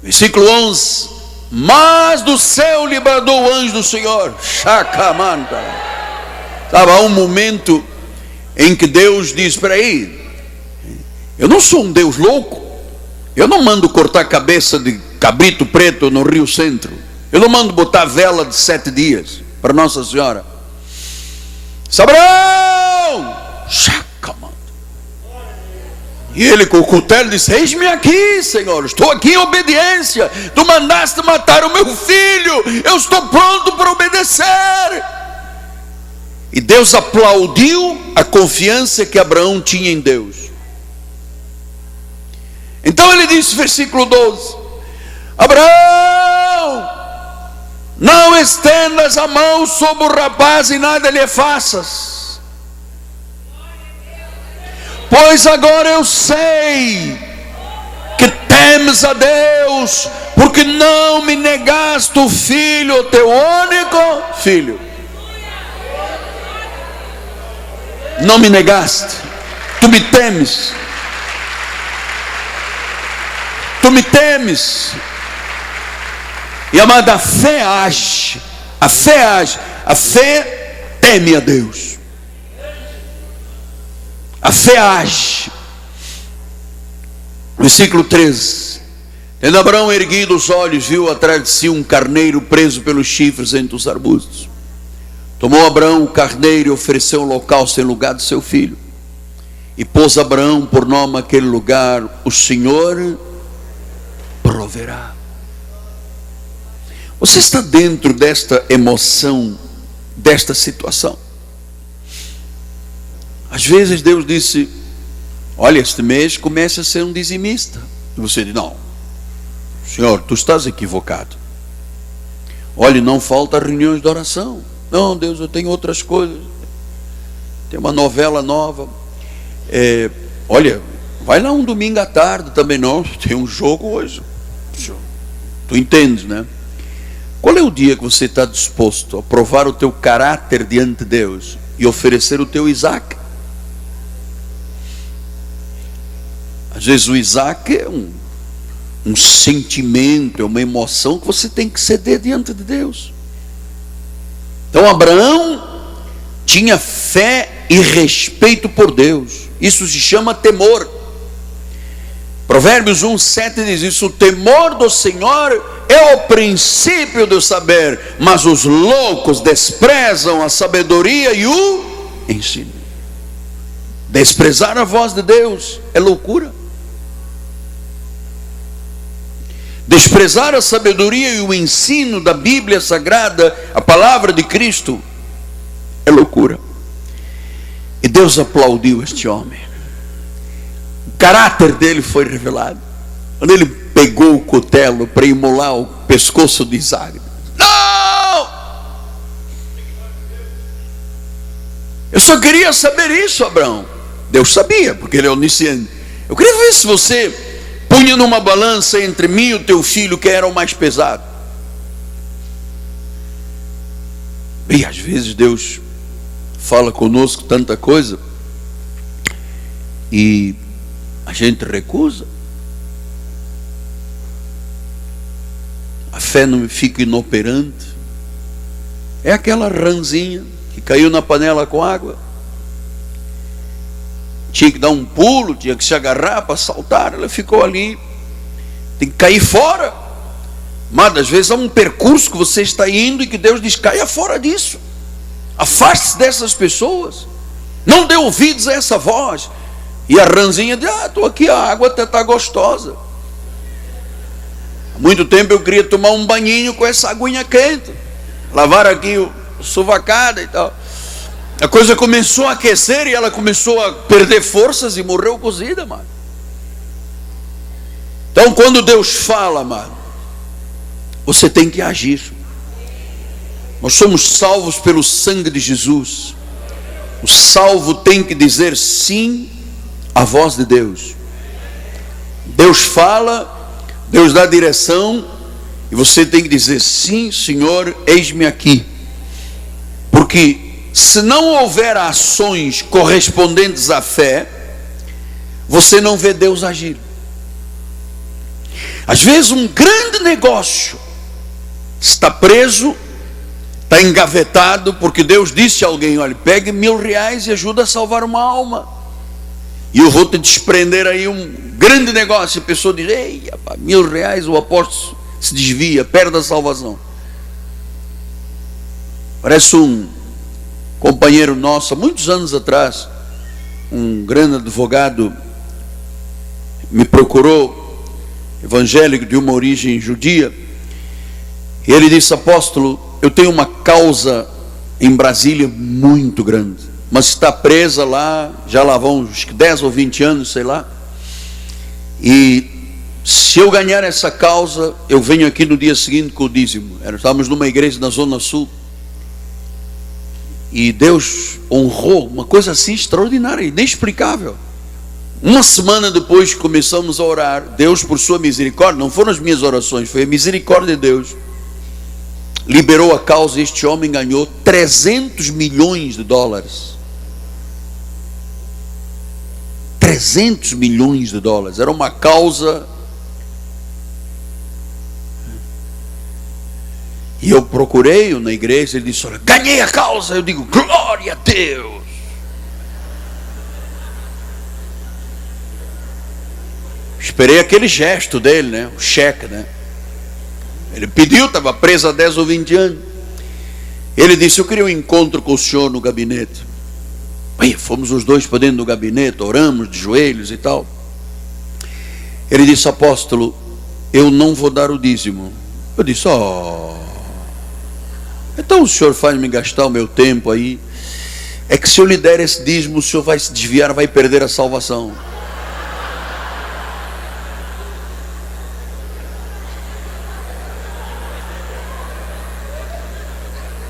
A: Versículo 11. Mas do céu lhe bradou o anjo do Senhor. Chacamanta. Estava há um momento em que Deus diz, espera aí, eu não sou um Deus louco, eu não mando cortar a cabeça de cabrito preto no Rio Centro, eu não mando botar vela de 7 dias para Nossa Senhora. Abraão, e ele com o cutelo disse, eis-me aqui, Senhor, estou aqui em obediência, tu mandaste matar o meu filho, eu estou pronto para obedecer. E Deus aplaudiu a confiança que Abraão tinha em Deus. Então ele disse, versículo 12, Abraão, não estendas a mão sobre o rapaz e nada lhe faças, pois agora eu sei que temes a Deus, porque não me negaste o filho, o teu único filho. Não me negaste, tu me temes, tu me temes. E amada, a fé age, a fé age, a fé teme a Deus, a fé age. Versículo 13. Tendo Abraão erguido os olhos, viu atrás de si um carneiro preso pelos chifres entre os arbustos. Tomou Abraão o carneiro e ofereceu o holocausto em lugar de seu filho. E pôs Abraão por nome aquele lugar, o Senhor proverá. Você está dentro desta emoção, desta situação? Às vezes Deus disse, olha, este mês comece a ser um dizimista. E você diz, não, Senhor, tu estás equivocado. Olha, não falta reuniões de oração. Não, Deus, eu tenho outras coisas. Tem uma novela nova. Olha, vai lá um domingo à tarde também. Não, tem um jogo hoje. Tu entendes, né? Qual é o dia que você está disposto a provar o teu caráter diante de Deus e oferecer o teu Isaac? Às vezes o Isaac é um sentimento, é uma emoção que você tem que ceder diante de Deus. Então Abraão tinha fé e respeito por Deus. Isso se chama temor. Provérbios 1:7 diz isso: o temor do Senhor é o princípio do saber, mas os loucos desprezam a sabedoria e o ensino. Desprezar a voz de Deus é loucura. Desprezar a sabedoria e o ensino da Bíblia Sagrada, a palavra de Cristo, é loucura. E Deus aplaudiu este homem. O caráter dele foi revelado. Quando ele pegou o cutelo para imolar o pescoço de Isaac. Não! Eu só queria saber isso, Abraão. Deus sabia, porque ele é onisciente. Eu queria ver se você punha numa balança entre mim e o teu filho, que era o mais pesado. E às vezes Deus fala conosco tanta coisa e a gente recusa. A fé não fica inoperante. É aquela rãzinha que caiu na panela com água. Tinha que dar um pulo, tinha que se agarrar para saltar. Ela ficou ali. Tem que cair fora. Mas às vezes há um percurso que você está indo e que Deus diz: caia fora disso. Afaste-se dessas pessoas. Não dê ouvidos a essa voz. E a rãzinha diz: estou aqui, a água até está gostosa. Há muito tempo eu queria tomar um banhinho com essa aguinha quente, lavar aqui o sovacada e tal. A coisa começou a aquecer e ela começou a perder forças e morreu cozida, mano. Então quando Deus fala, mano, você tem que agir. Nós somos salvos pelo sangue de Jesus. O salvo tem que dizer sim à voz de Deus. Deus fala, Deus dá direção, e você tem que dizer: sim, Senhor, eis-me aqui. Porque se não houver ações correspondentes à fé, você não vê Deus agir. Às vezes um grande negócio está preso, está engavetado, porque Deus disse a alguém: olha, pegue R$1.000 e ajuda a salvar uma alma. E eu vou te desprender aí um grande negócio. A pessoa diz: ei, R$1.000, o apóstolo se desvia, perde a salvação. Parece um companheiro nosso, há muitos anos atrás, um grande advogado me procurou, evangélico de uma origem judia, e ele disse: apóstolo, eu tenho uma causa em Brasília muito grande, mas está presa lá, já lá vão uns 10 ou 20 anos, sei lá, e se eu ganhar essa causa, eu venho aqui no dia seguinte com o dízimo. Estávamos numa igreja na Zona Sul, e Deus honrou, uma coisa assim extraordinária, inexplicável. Uma semana depois que começamos a orar, Deus, por sua misericórdia, não foram as minhas orações, foi a misericórdia de Deus, liberou a causa. Este homem ganhou $300 milhões. $300 milhões. Era uma causa. E eu procurei-o na igreja. Ele disse: olha, ganhei a causa. Eu digo: glória a Deus. Esperei aquele gesto dele, né? O cheque, né? Ele pediu, estava preso há 10 ou 20 anos. Ele disse: eu queria um encontro com o senhor no gabinete. Aí fomos os dois para dentro do gabinete, oramos de joelhos e tal. Ele disse: apóstolo, eu não vou dar o dízimo. Eu disse: então o senhor faz me gastar o meu tempo aí. É que se eu lhe der esse dízimo, o senhor vai se desviar, vai perder a salvação.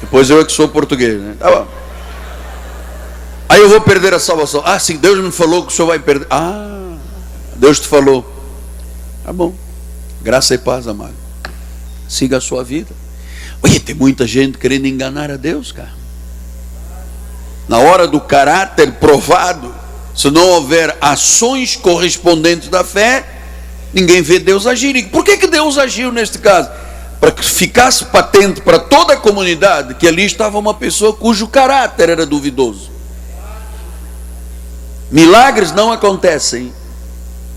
A: Depois eu é que sou português, né? Tá bom. Aí eu vou perder a salvação. Ah, sim, Deus me falou que o senhor vai perder. Ah, Deus te falou. Tá bom. Graça e paz, amado. Siga a sua vida. Olha, tem muita gente querendo enganar a Deus, cara. Na hora do caráter provado, se não houver ações correspondentes da fé, ninguém vê Deus agir. E por que Deus agiu neste caso? Para que ficasse patente para toda a comunidade que ali estava uma pessoa cujo caráter era duvidoso. Milagres não acontecem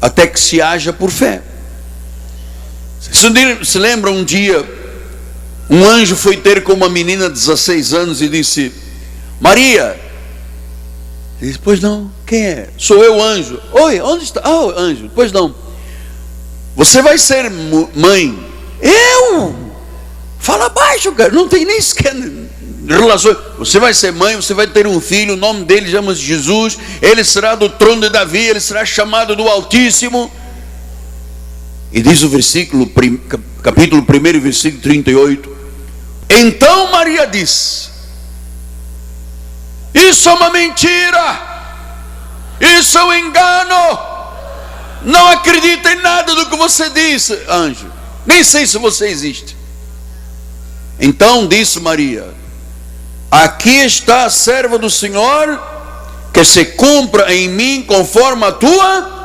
A: até que se haja por fé. Se lembra um dia, um anjo foi ter com uma menina de 16 anos e disse: Maria. Ele disse: pois não, quem é? Sou eu, anjo. Oi, onde está? Ah, anjo, pois não. Você vai ser mãe. Eu? Fala baixo, cara, não tem nem sequer relações. Você vai ser mãe, você vai ter um filho, o nome dele chama-se Jesus, ele será do trono de Davi, ele será chamado do Altíssimo. E diz o versículo, capítulo 1, versículo 38. Então Maria disse: isso é uma mentira, isso é um engano, não acredita em nada do que você disse, anjo, nem sei se você existe. Então disse Maria: aqui está a serva do Senhor, que se cumpra em mim conforme a tua.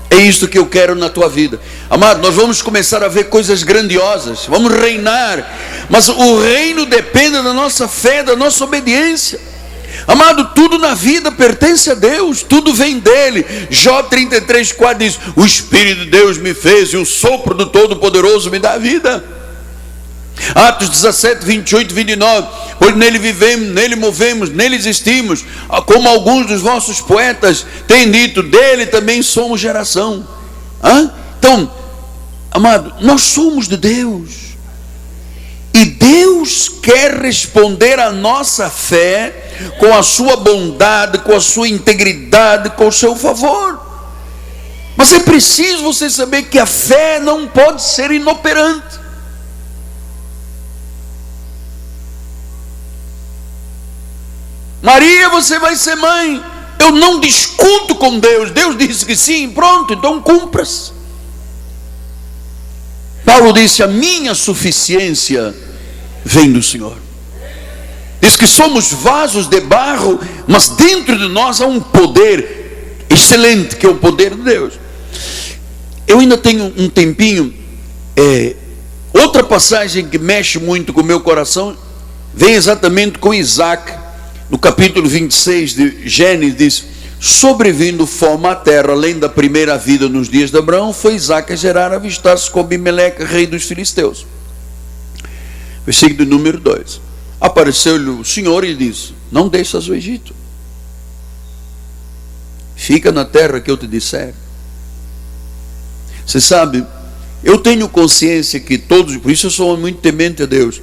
A: É isto que eu quero na tua vida, amado. Nós vamos começar a ver coisas grandiosas, vamos reinar, mas o reino depende da nossa fé, da nossa obediência. Amado, tudo na vida pertence a Deus, tudo vem dele. Jó 33:4 diz: o Espírito de Deus me fez e o sopro do Todo-Poderoso me dá a vida. Atos 17, 28, 29. Pois nele vivemos, nele movemos, nele existimos, como alguns dos vossos poetas têm dito, dele também somos geração. Então, amado, nós somos de Deus, e Deus quer responder à nossa fé com a sua bondade, com a sua integridade, com o seu favor. Mas é preciso você saber que a fé não pode ser inoperante. Maria, você vai ser mãe. Eu não discuto com Deus. Deus disse que sim, pronto, então cumpra-se. Paulo disse: a minha suficiência vem do Senhor. Diz que somos vasos de barro, mas dentro de nós há um poder excelente, que é o poder de Deus. Eu ainda tenho um tempinho. Outra passagem que mexe muito com o meu coração vem exatamente com Isaac. No capítulo 26 de Gênesis diz: sobrevindo fome à terra, além da primeira vida nos dias de Abraão, foi Isaac a gerar, avistar-se com Abimeleque, rei dos filisteus. Versículo número 2. Apareceu-lhe o Senhor e disse: não deixas o Egito, fica na terra que eu te disser. Você sabe, eu tenho consciência que todos, por isso eu sou muito temente a Deus,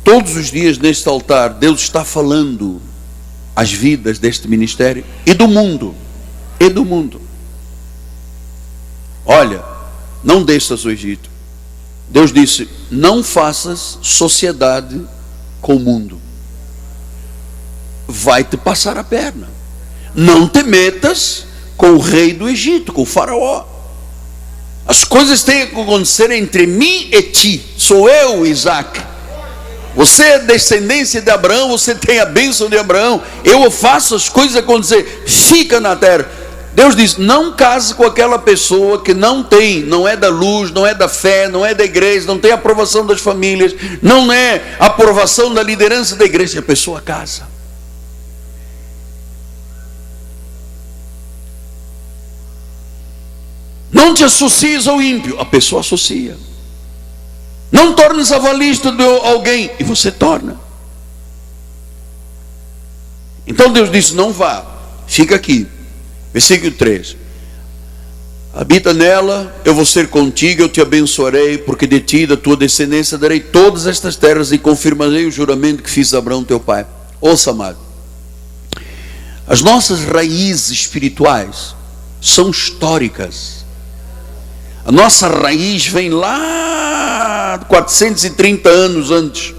A: todos os dias neste altar Deus está falando as vidas deste ministério e do mundo, Olha, não deixas o Egito. Deus disse: não faças sociedade com o mundo, vai te passar a perna. Não te metas com o rei do Egito, com o faraó. As coisas têm que acontecer entre mim e ti. Sou eu, Isaac. Você é descendência de Abraão, você tem a bênção de Abraão. Eu faço as coisas acontecer. Fica na terra. Deus diz: não case com aquela pessoa que não é da luz, não é da fé, não é da igreja, não tem aprovação das famílias, não é aprovação da liderança da igreja. A pessoa casa. Não te associes ao ímpio. A pessoa associa. Não tornes avalista de alguém, e você torna. Então Deus disse: não vá, fica aqui. Versículo 3. Habita nela, eu vou ser contigo, eu te abençoarei, porque de ti e da tua descendência darei todas estas terras e confirmarei o juramento que fiz a Abraão teu pai. Ouça, amado, as nossas raízes espirituais são históricas. A nossa raiz vem lá 430 anos antes.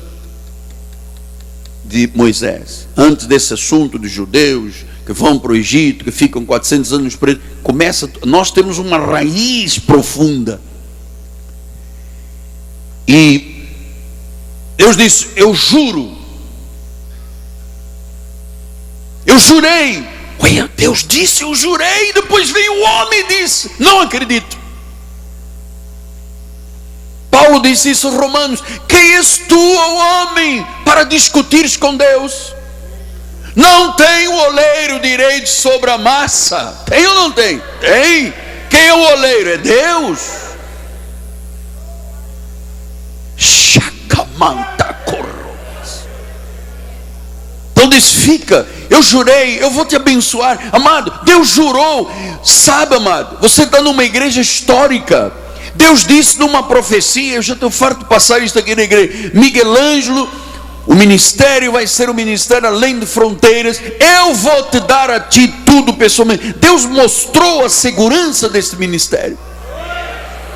A: de Moisés. Antes desse assunto dos judeus que vão para o Egito, que ficam 400 anos presos, nós temos uma raiz profunda. E Deus disse: eu juro, eu jurei. Ué, Deus disse, eu jurei. Depois veio o homem e disse: não acredito. Paulo disse isso em Romanos: quem és tu, ó homem, para discutires com Deus? Não tem o oleiro direito sobre a massa. Tem ou não tem? Tem. Quem é o oleiro? É Deus. Então diz: fica, eu jurei, eu vou te abençoar. Amado, Deus jurou. Sabe, amado, você está numa igreja histórica. Deus disse numa profecia, eu já estou farto de passar isso aqui na igreja: Miguel Ângelo, o ministério vai ser um ministério além de fronteiras. Eu vou te dar a ti tudo pessoalmente. Deus mostrou a segurança desse ministério.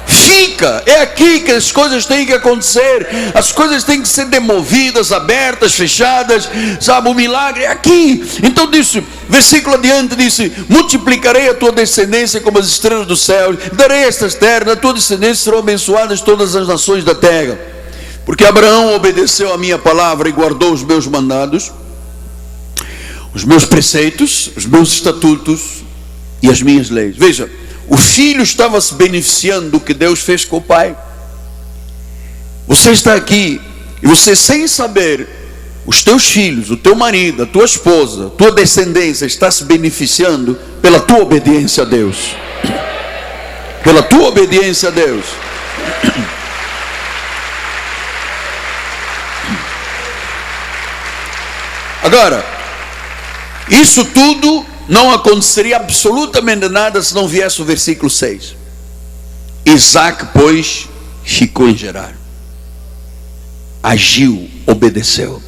A: Fica, é aqui que as coisas têm que acontecer. As coisas têm que ser demovidas, abertas, fechadas, sabe, o milagre é aqui. Então disse, versículo adiante, disse: multiplicarei a tua descendência como as estrelas do céu, darei estas terras, na tua descendência serão abençoadas todas as nações da terra. Porque Abraão obedeceu a minha palavra e guardou os meus mandados, os meus preceitos, os meus estatutos e as minhas leis. Veja, o filho estava se beneficiando do que Deus fez com o pai. Você está aqui e você, sem saber, os teus filhos, o teu marido, a tua esposa, a tua descendência está se beneficiando pela tua obediência a Deus. Pela tua obediência a Deus. Agora, isso tudo não aconteceria absolutamente nada se não viesse o versículo 6. Isaac, pois, ficou em Gerar. Agiu, obedeceu.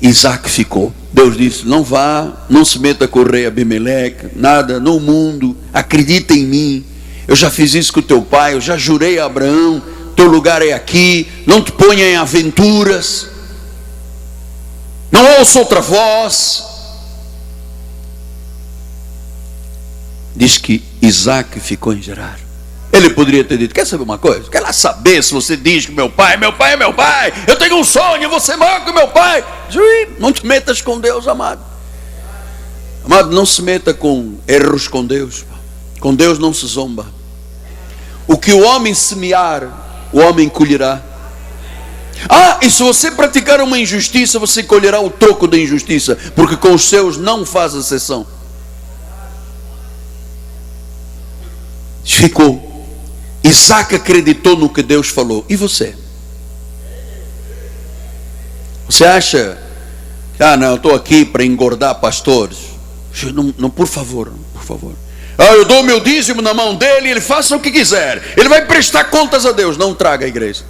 A: Isaac ficou. Deus disse: não vá, não se meta com o rei Abimeleque, nada, no mundo, acredita em mim. Eu já fiz isso com o teu pai, eu já jurei a Abraão, teu lugar é aqui, não te ponha em aventuras. Não ouça outra voz. Diz que Isaac ficou em Gerar. Ele poderia ter dito: quer saber uma coisa? Quer lá saber se você diz que meu pai é meu pai, eu tenho um sonho, você morre com meu pai. Não te metas com Deus, amado. Amado, não se meta com erros com Deus. Com Deus não se zomba. O que o homem semear, o homem colherá. E se você praticar uma injustiça, você colherá o troco da injustiça, porque com os seus não faz exceção. Ficou. Isaac acreditou no que Deus falou. E você? Você acha que, não, eu estou aqui para engordar pastores? Não, por favor. Eu dou o meu dízimo na mão dele, ele faça o que quiser, ele vai prestar contas a Deus. Não traga a igreja.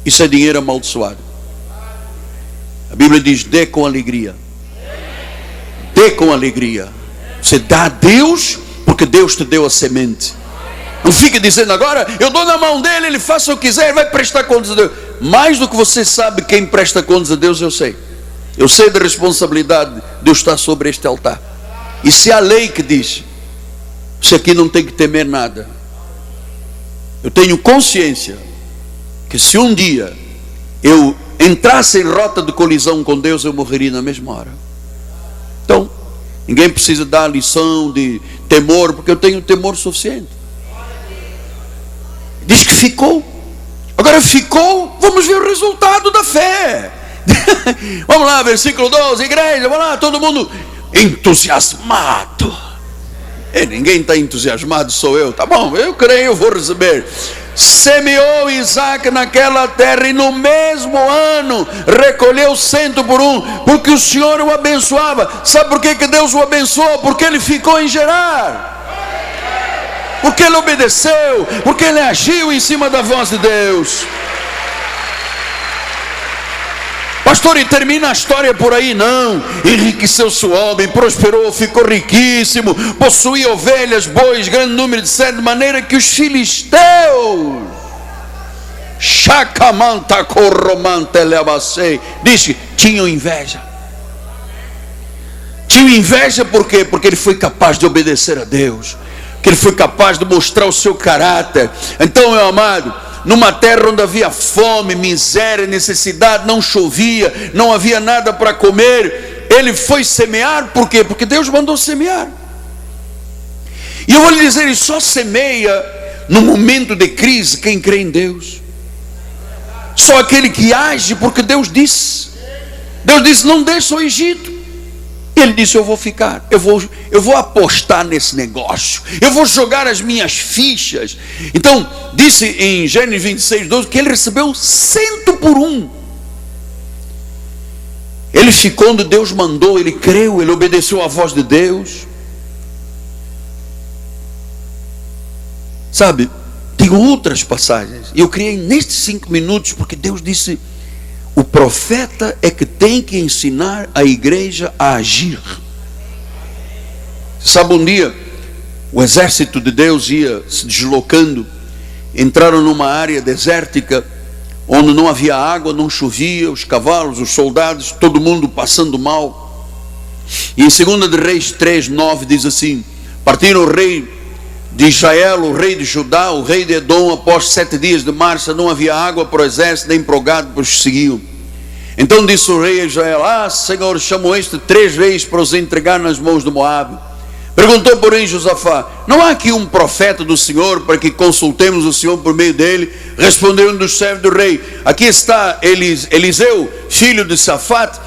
A: Isso é dinheiro amaldiçoado. A Bíblia diz: dê com alegria. Dê com alegria. Você dá a Deus porque Deus te deu a semente. Não fique dizendo agora: eu dou na mão dele, ele faça o que quiser, ele vai prestar contas a Deus. Mais do que você sabe quem presta contas a Deus, eu sei. Eu sei da responsabilidade de eu estar sobre este altar. E se há lei que diz, você aqui não tem que temer nada. Eu tenho consciência que se um dia eu entrasse em rota de colisão com Deus, eu morreria na mesma hora. Então, ninguém precisa dar lição de temor, porque eu tenho temor suficiente. Diz que ficou. Agora ficou, vamos ver o resultado da fé. Vamos lá, versículo 12, igreja, vamos lá, todo mundo entusiasmado. Ninguém está entusiasmado, sou eu. Tá bom, eu creio, eu vou receber. Semeou Isaac naquela terra e no mesmo ano recolheu 100 por 1, porque o Senhor o abençoava. Sabe por que Deus o abençoou? Porque ele ficou em Gerar. Porque ele obedeceu, porque ele agiu em cima da voz de Deus. Pastor, e termina a história por aí? Não. Enriqueceu-se o homem, prosperou, ficou riquíssimo, possuía ovelhas, bois, grande número de servos, de maneira que os filisteus Chacamanta corromante levacei. Disse, tinham inveja. Tinham inveja por quê? Porque ele foi capaz de obedecer a Deus, que ele foi capaz de mostrar o seu caráter. Então, meu amado, numa terra onde havia fome, miséria, necessidade, não chovia, não havia nada para comer, ele foi semear. Por quê? Porque Deus mandou semear. E eu vou lhe dizer, ele só semeia no momento de crise quem crê em Deus. Só aquele que age porque Deus disse. Deus disse, não deixa o Egito. Ele disse, eu vou ficar, eu vou apostar nesse negócio, eu vou jogar as minhas fichas. Então, disse em Gênesis 26, 12, que ele recebeu 100 por 1. Ele ficou onde Deus mandou, ele creu, ele obedeceu à voz de Deus. Sabe, tem outras passagens, e eu criei nestes 5 minutos, porque Deus disse, o profeta é que tem que ensinar a igreja a agir. Sabe, um dia, o exército de Deus ia se deslocando, entraram numa área desértica, onde não havia água, não chovia, os cavalos, os soldados, todo mundo passando mal. E em 2 de Reis 3, 9 diz assim, partiram o rei de Israel, o rei de Judá, o rei de Edom, após 7 dias de marcha, não havia água para o exército, nem para o gado, para os que seguiam. Então disse o rei de Israel, Senhor, chamou 3 reis para os entregar nas mãos de Moabe. Perguntou, porém, Josafá, não há aqui um profeta do Senhor, para que consultemos o Senhor por meio dele? Respondeu um dos servos do rei, aqui está Eliseu, filho de Safate,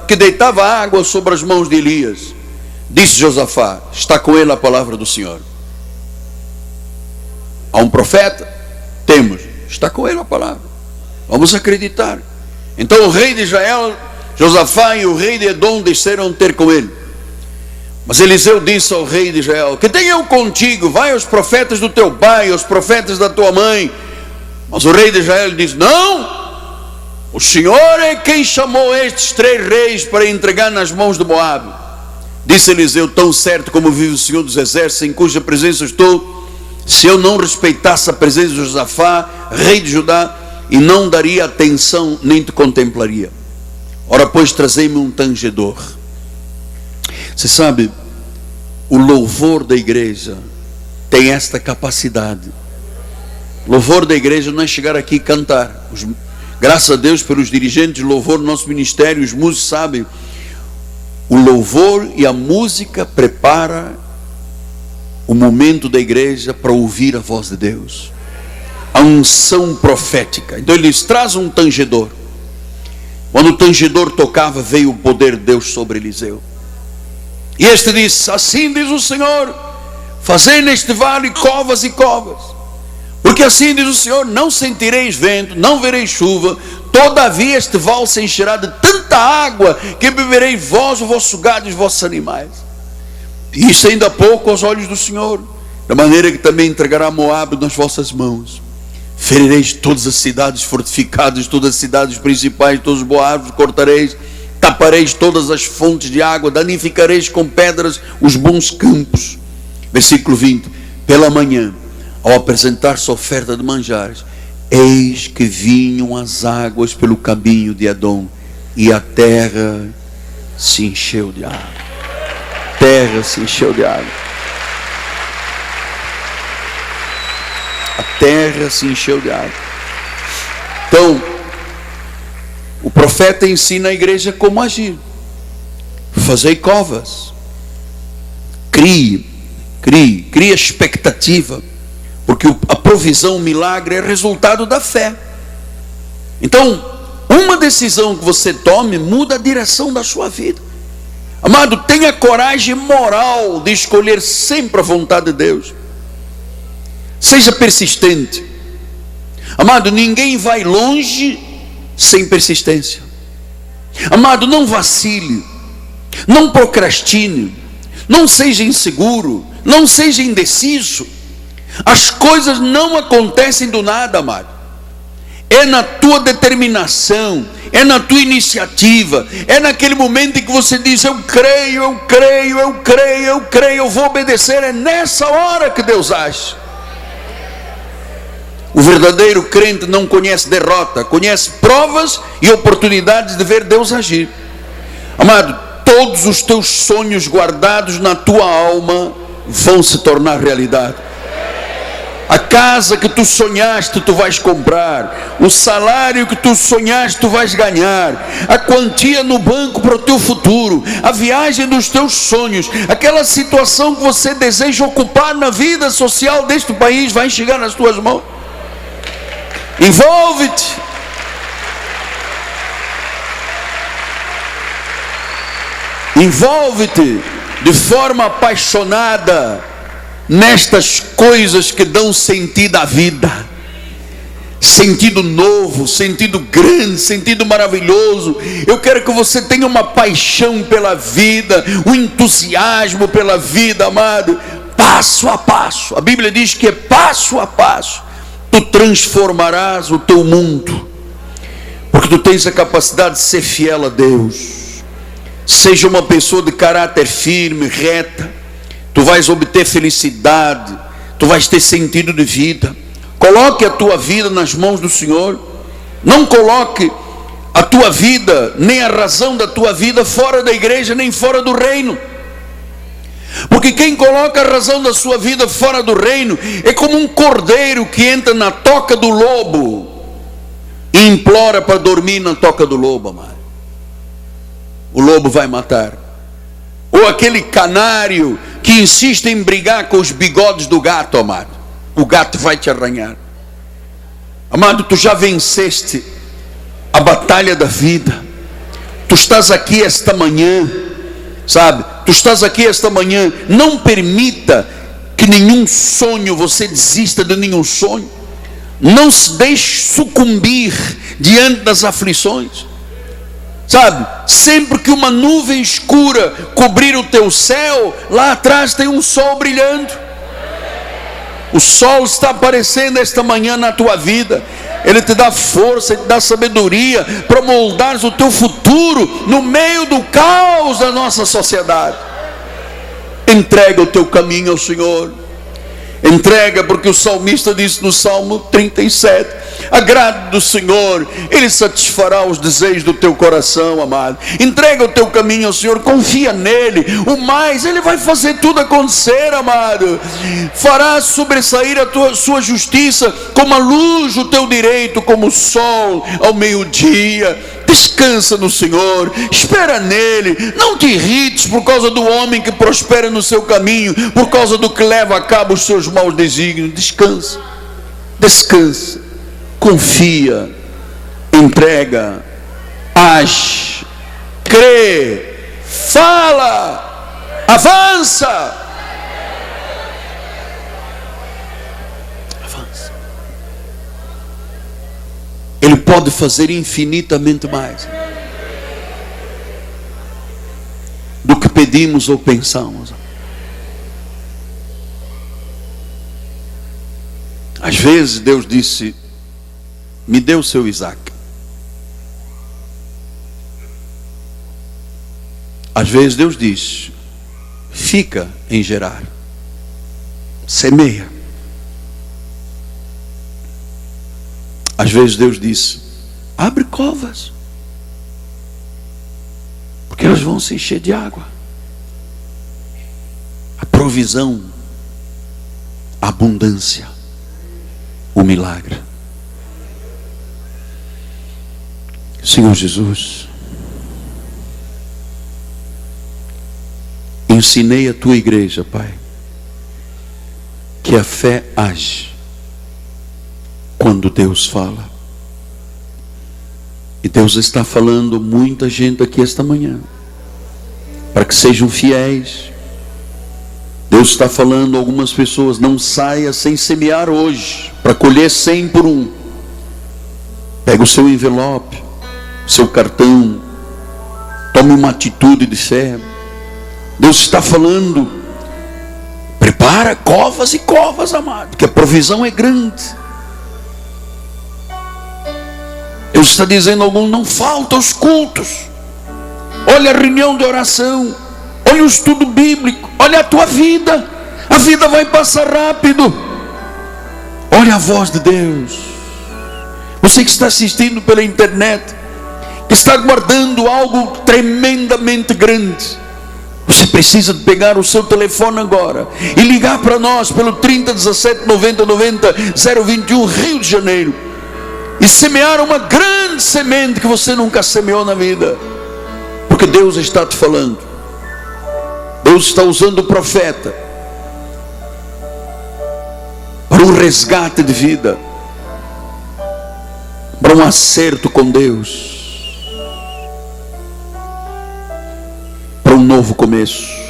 A: que deitava água sobre as mãos de Elias. Disse Josafá, está com ele a palavra do Senhor. Há um profeta? Temos. Está com ele a palavra. Vamos acreditar. Então o rei de Israel, Josafá e o rei de Edom desceram ter com ele. Mas Eliseu disse ao rei de Israel, que tenho eu contigo, vai aos profetas do teu pai, aos profetas da tua mãe. Mas o rei de Israel disse, não, o Senhor é quem chamou estes 3 reis para entregar nas mãos de Moabe. Disse Eliseu, tão certo como vive o Senhor dos exércitos, em cuja presença estou, se eu não respeitasse a presença de Josafá, rei de Judá, e não daria atenção, nem te contemplaria. Ora, pois, trazei-me um tangedor. Você sabe, o louvor da igreja tem esta capacidade. O louvor da igreja não é chegar aqui e cantar. Graças a Deus pelos dirigentes de louvor do nosso ministério, os músicos sabem. O louvor e a música prepara o momento da igreja para ouvir a voz de Deus. A unção profética. Então ele diz, traz um tangedor. Quando o tangedor tocava, veio o poder de Deus sobre Eliseu. E este disse, assim diz o Senhor, fazei neste vale covas e covas. Porque assim diz o Senhor, não sentireis vento, não vereis chuva, todavia este vale se encherá de tanta água, que bebereis vós, o vosso gado e os vossos animais. E isso ainda há pouco aos olhos do Senhor, da maneira que também entregará Moabe nas vossas mãos. Ferireis todas as cidades fortificadas, todas as cidades principais, todos os boavos cortareis, tapareis todas as fontes de água, danificareis com pedras os bons campos. Versículo 20, pela manhã, ao apresentar-se a oferta de manjares, eis que vinham as águas pelo caminho de Edom, e a terra se encheu de água. A terra se encheu de água. A terra se encheu de água. Então, o profeta ensina a igreja como agir. Fazei covas. Crie expectativa. Porque a provisão, o milagre é resultado da fé. Então, uma decisão que você tome muda a direção da sua vida. Amado, tenha coragem moral de escolher sempre a vontade de Deus. Seja persistente. Amado, ninguém vai longe sem persistência. Amado, não vacile, não procrastine, não seja inseguro, não seja indeciso. As coisas não acontecem do nada, amado. É na tua determinação, é na tua iniciativa, é naquele momento em que você diz, eu creio, eu vou obedecer. É nessa hora que Deus age. O verdadeiro crente não conhece derrota, conhece provas e oportunidades de ver Deus agir. Amado, todos os teus sonhos guardados na tua alma vão se tornar realidade. A casa que tu sonhaste, tu vais comprar. O salário que tu sonhaste, tu vais ganhar. A quantia no banco para o teu futuro. A viagem dos teus sonhos. Aquela situação que você deseja ocupar na vida social deste país vai chegar nas tuas mãos. Envolve-te. Envolve-te de forma apaixonada nestas coisas que dão sentido à vida. Sentido novo, sentido grande, sentido maravilhoso. Eu quero que você tenha uma paixão pela vida, um entusiasmo pela vida, amado. Passo a passo. A Bíblia diz que é passo a passo tu transformarás o teu mundo, porque tu tens a capacidade de ser fiel a Deus. Seja uma pessoa de caráter firme, reta, tu vais obter felicidade, tu vais ter sentido de vida. Coloque a tua vida nas mãos do Senhor. Não coloque a tua vida, nem a razão da tua vida fora da igreja, nem fora do reino. Porque quem coloca a razão da sua vida fora do reino é como um cordeiro que entra na toca do lobo e implora para dormir na toca do lobo, amado. O lobo vai matar. Ou aquele canário que insiste em brigar com os bigodes do gato, amado. O gato vai te arranhar. Amado, tu já venceste a batalha da vida. Tu estás aqui esta manhã, sabe? Tu estás aqui esta manhã. Não permita que nenhum sonho, você desista de nenhum sonho. Não se deixe sucumbir diante das aflições. Sabe, sempre que uma nuvem escura cobrir o teu céu, lá atrás tem um sol brilhando. O sol está aparecendo esta manhã na tua vida. Ele te dá força, ele te dá sabedoria para moldares o teu futuro no meio do caos da nossa sociedade. Entrega o teu caminho ao Senhor. Entrega, porque o salmista disse no Salmo 37: agrade do Senhor, Ele satisfará os desejos do teu coração, amado. Entrega o teu caminho ao Senhor, confia nele. O mais, Ele vai fazer tudo acontecer, amado. Fará sobressair a sua justiça como a luz do teu direito, como o sol ao meio-dia. Descansa no Senhor, espera nele. Não te irrites por causa do homem que prospera no seu caminho, por causa do que leva a cabo os seus maus desígnios. Descansa, descansa, confia, entrega, age, crê, fala, avança. Ele pode fazer infinitamente mais do que pedimos ou pensamos. Às vezes Deus disse: me dê o seu Isaac. Às vezes Deus diz: fica em Gerar, semeia. Às vezes Deus disse: abre covas, porque elas vão se encher de água. A provisão, a abundância, o milagre. Senhor Jesus, ensinei a tua igreja, Pai, que a fé age quando Deus fala. E Deus está falando muita gente aqui esta manhã, para que sejam fiéis. Deus está falando a algumas pessoas: não saia sem semear hoje, para colher 100 por 1. Pega o seu envelope, seu cartão, tome uma atitude de fé. Deus está falando: prepara covas e covas, amado, porque a provisão é grande. Deus está dizendo a alguns: não falta os cultos. Olha a reunião de oração, olha o estudo bíblico, olha a tua vida. A vida vai passar rápido. Olha a voz de Deus. Você que está assistindo pela internet, que está guardando algo tremendamente grande, você precisa pegar o seu telefone agora e ligar para nós pelo 30 17 90 90 021 Rio de Janeiro, e semear uma grande semente que você nunca semeou na vida, porque Deus está te falando. Deus está usando o profeta para um resgate de vida, para um acerto com Deus, para um novo começo.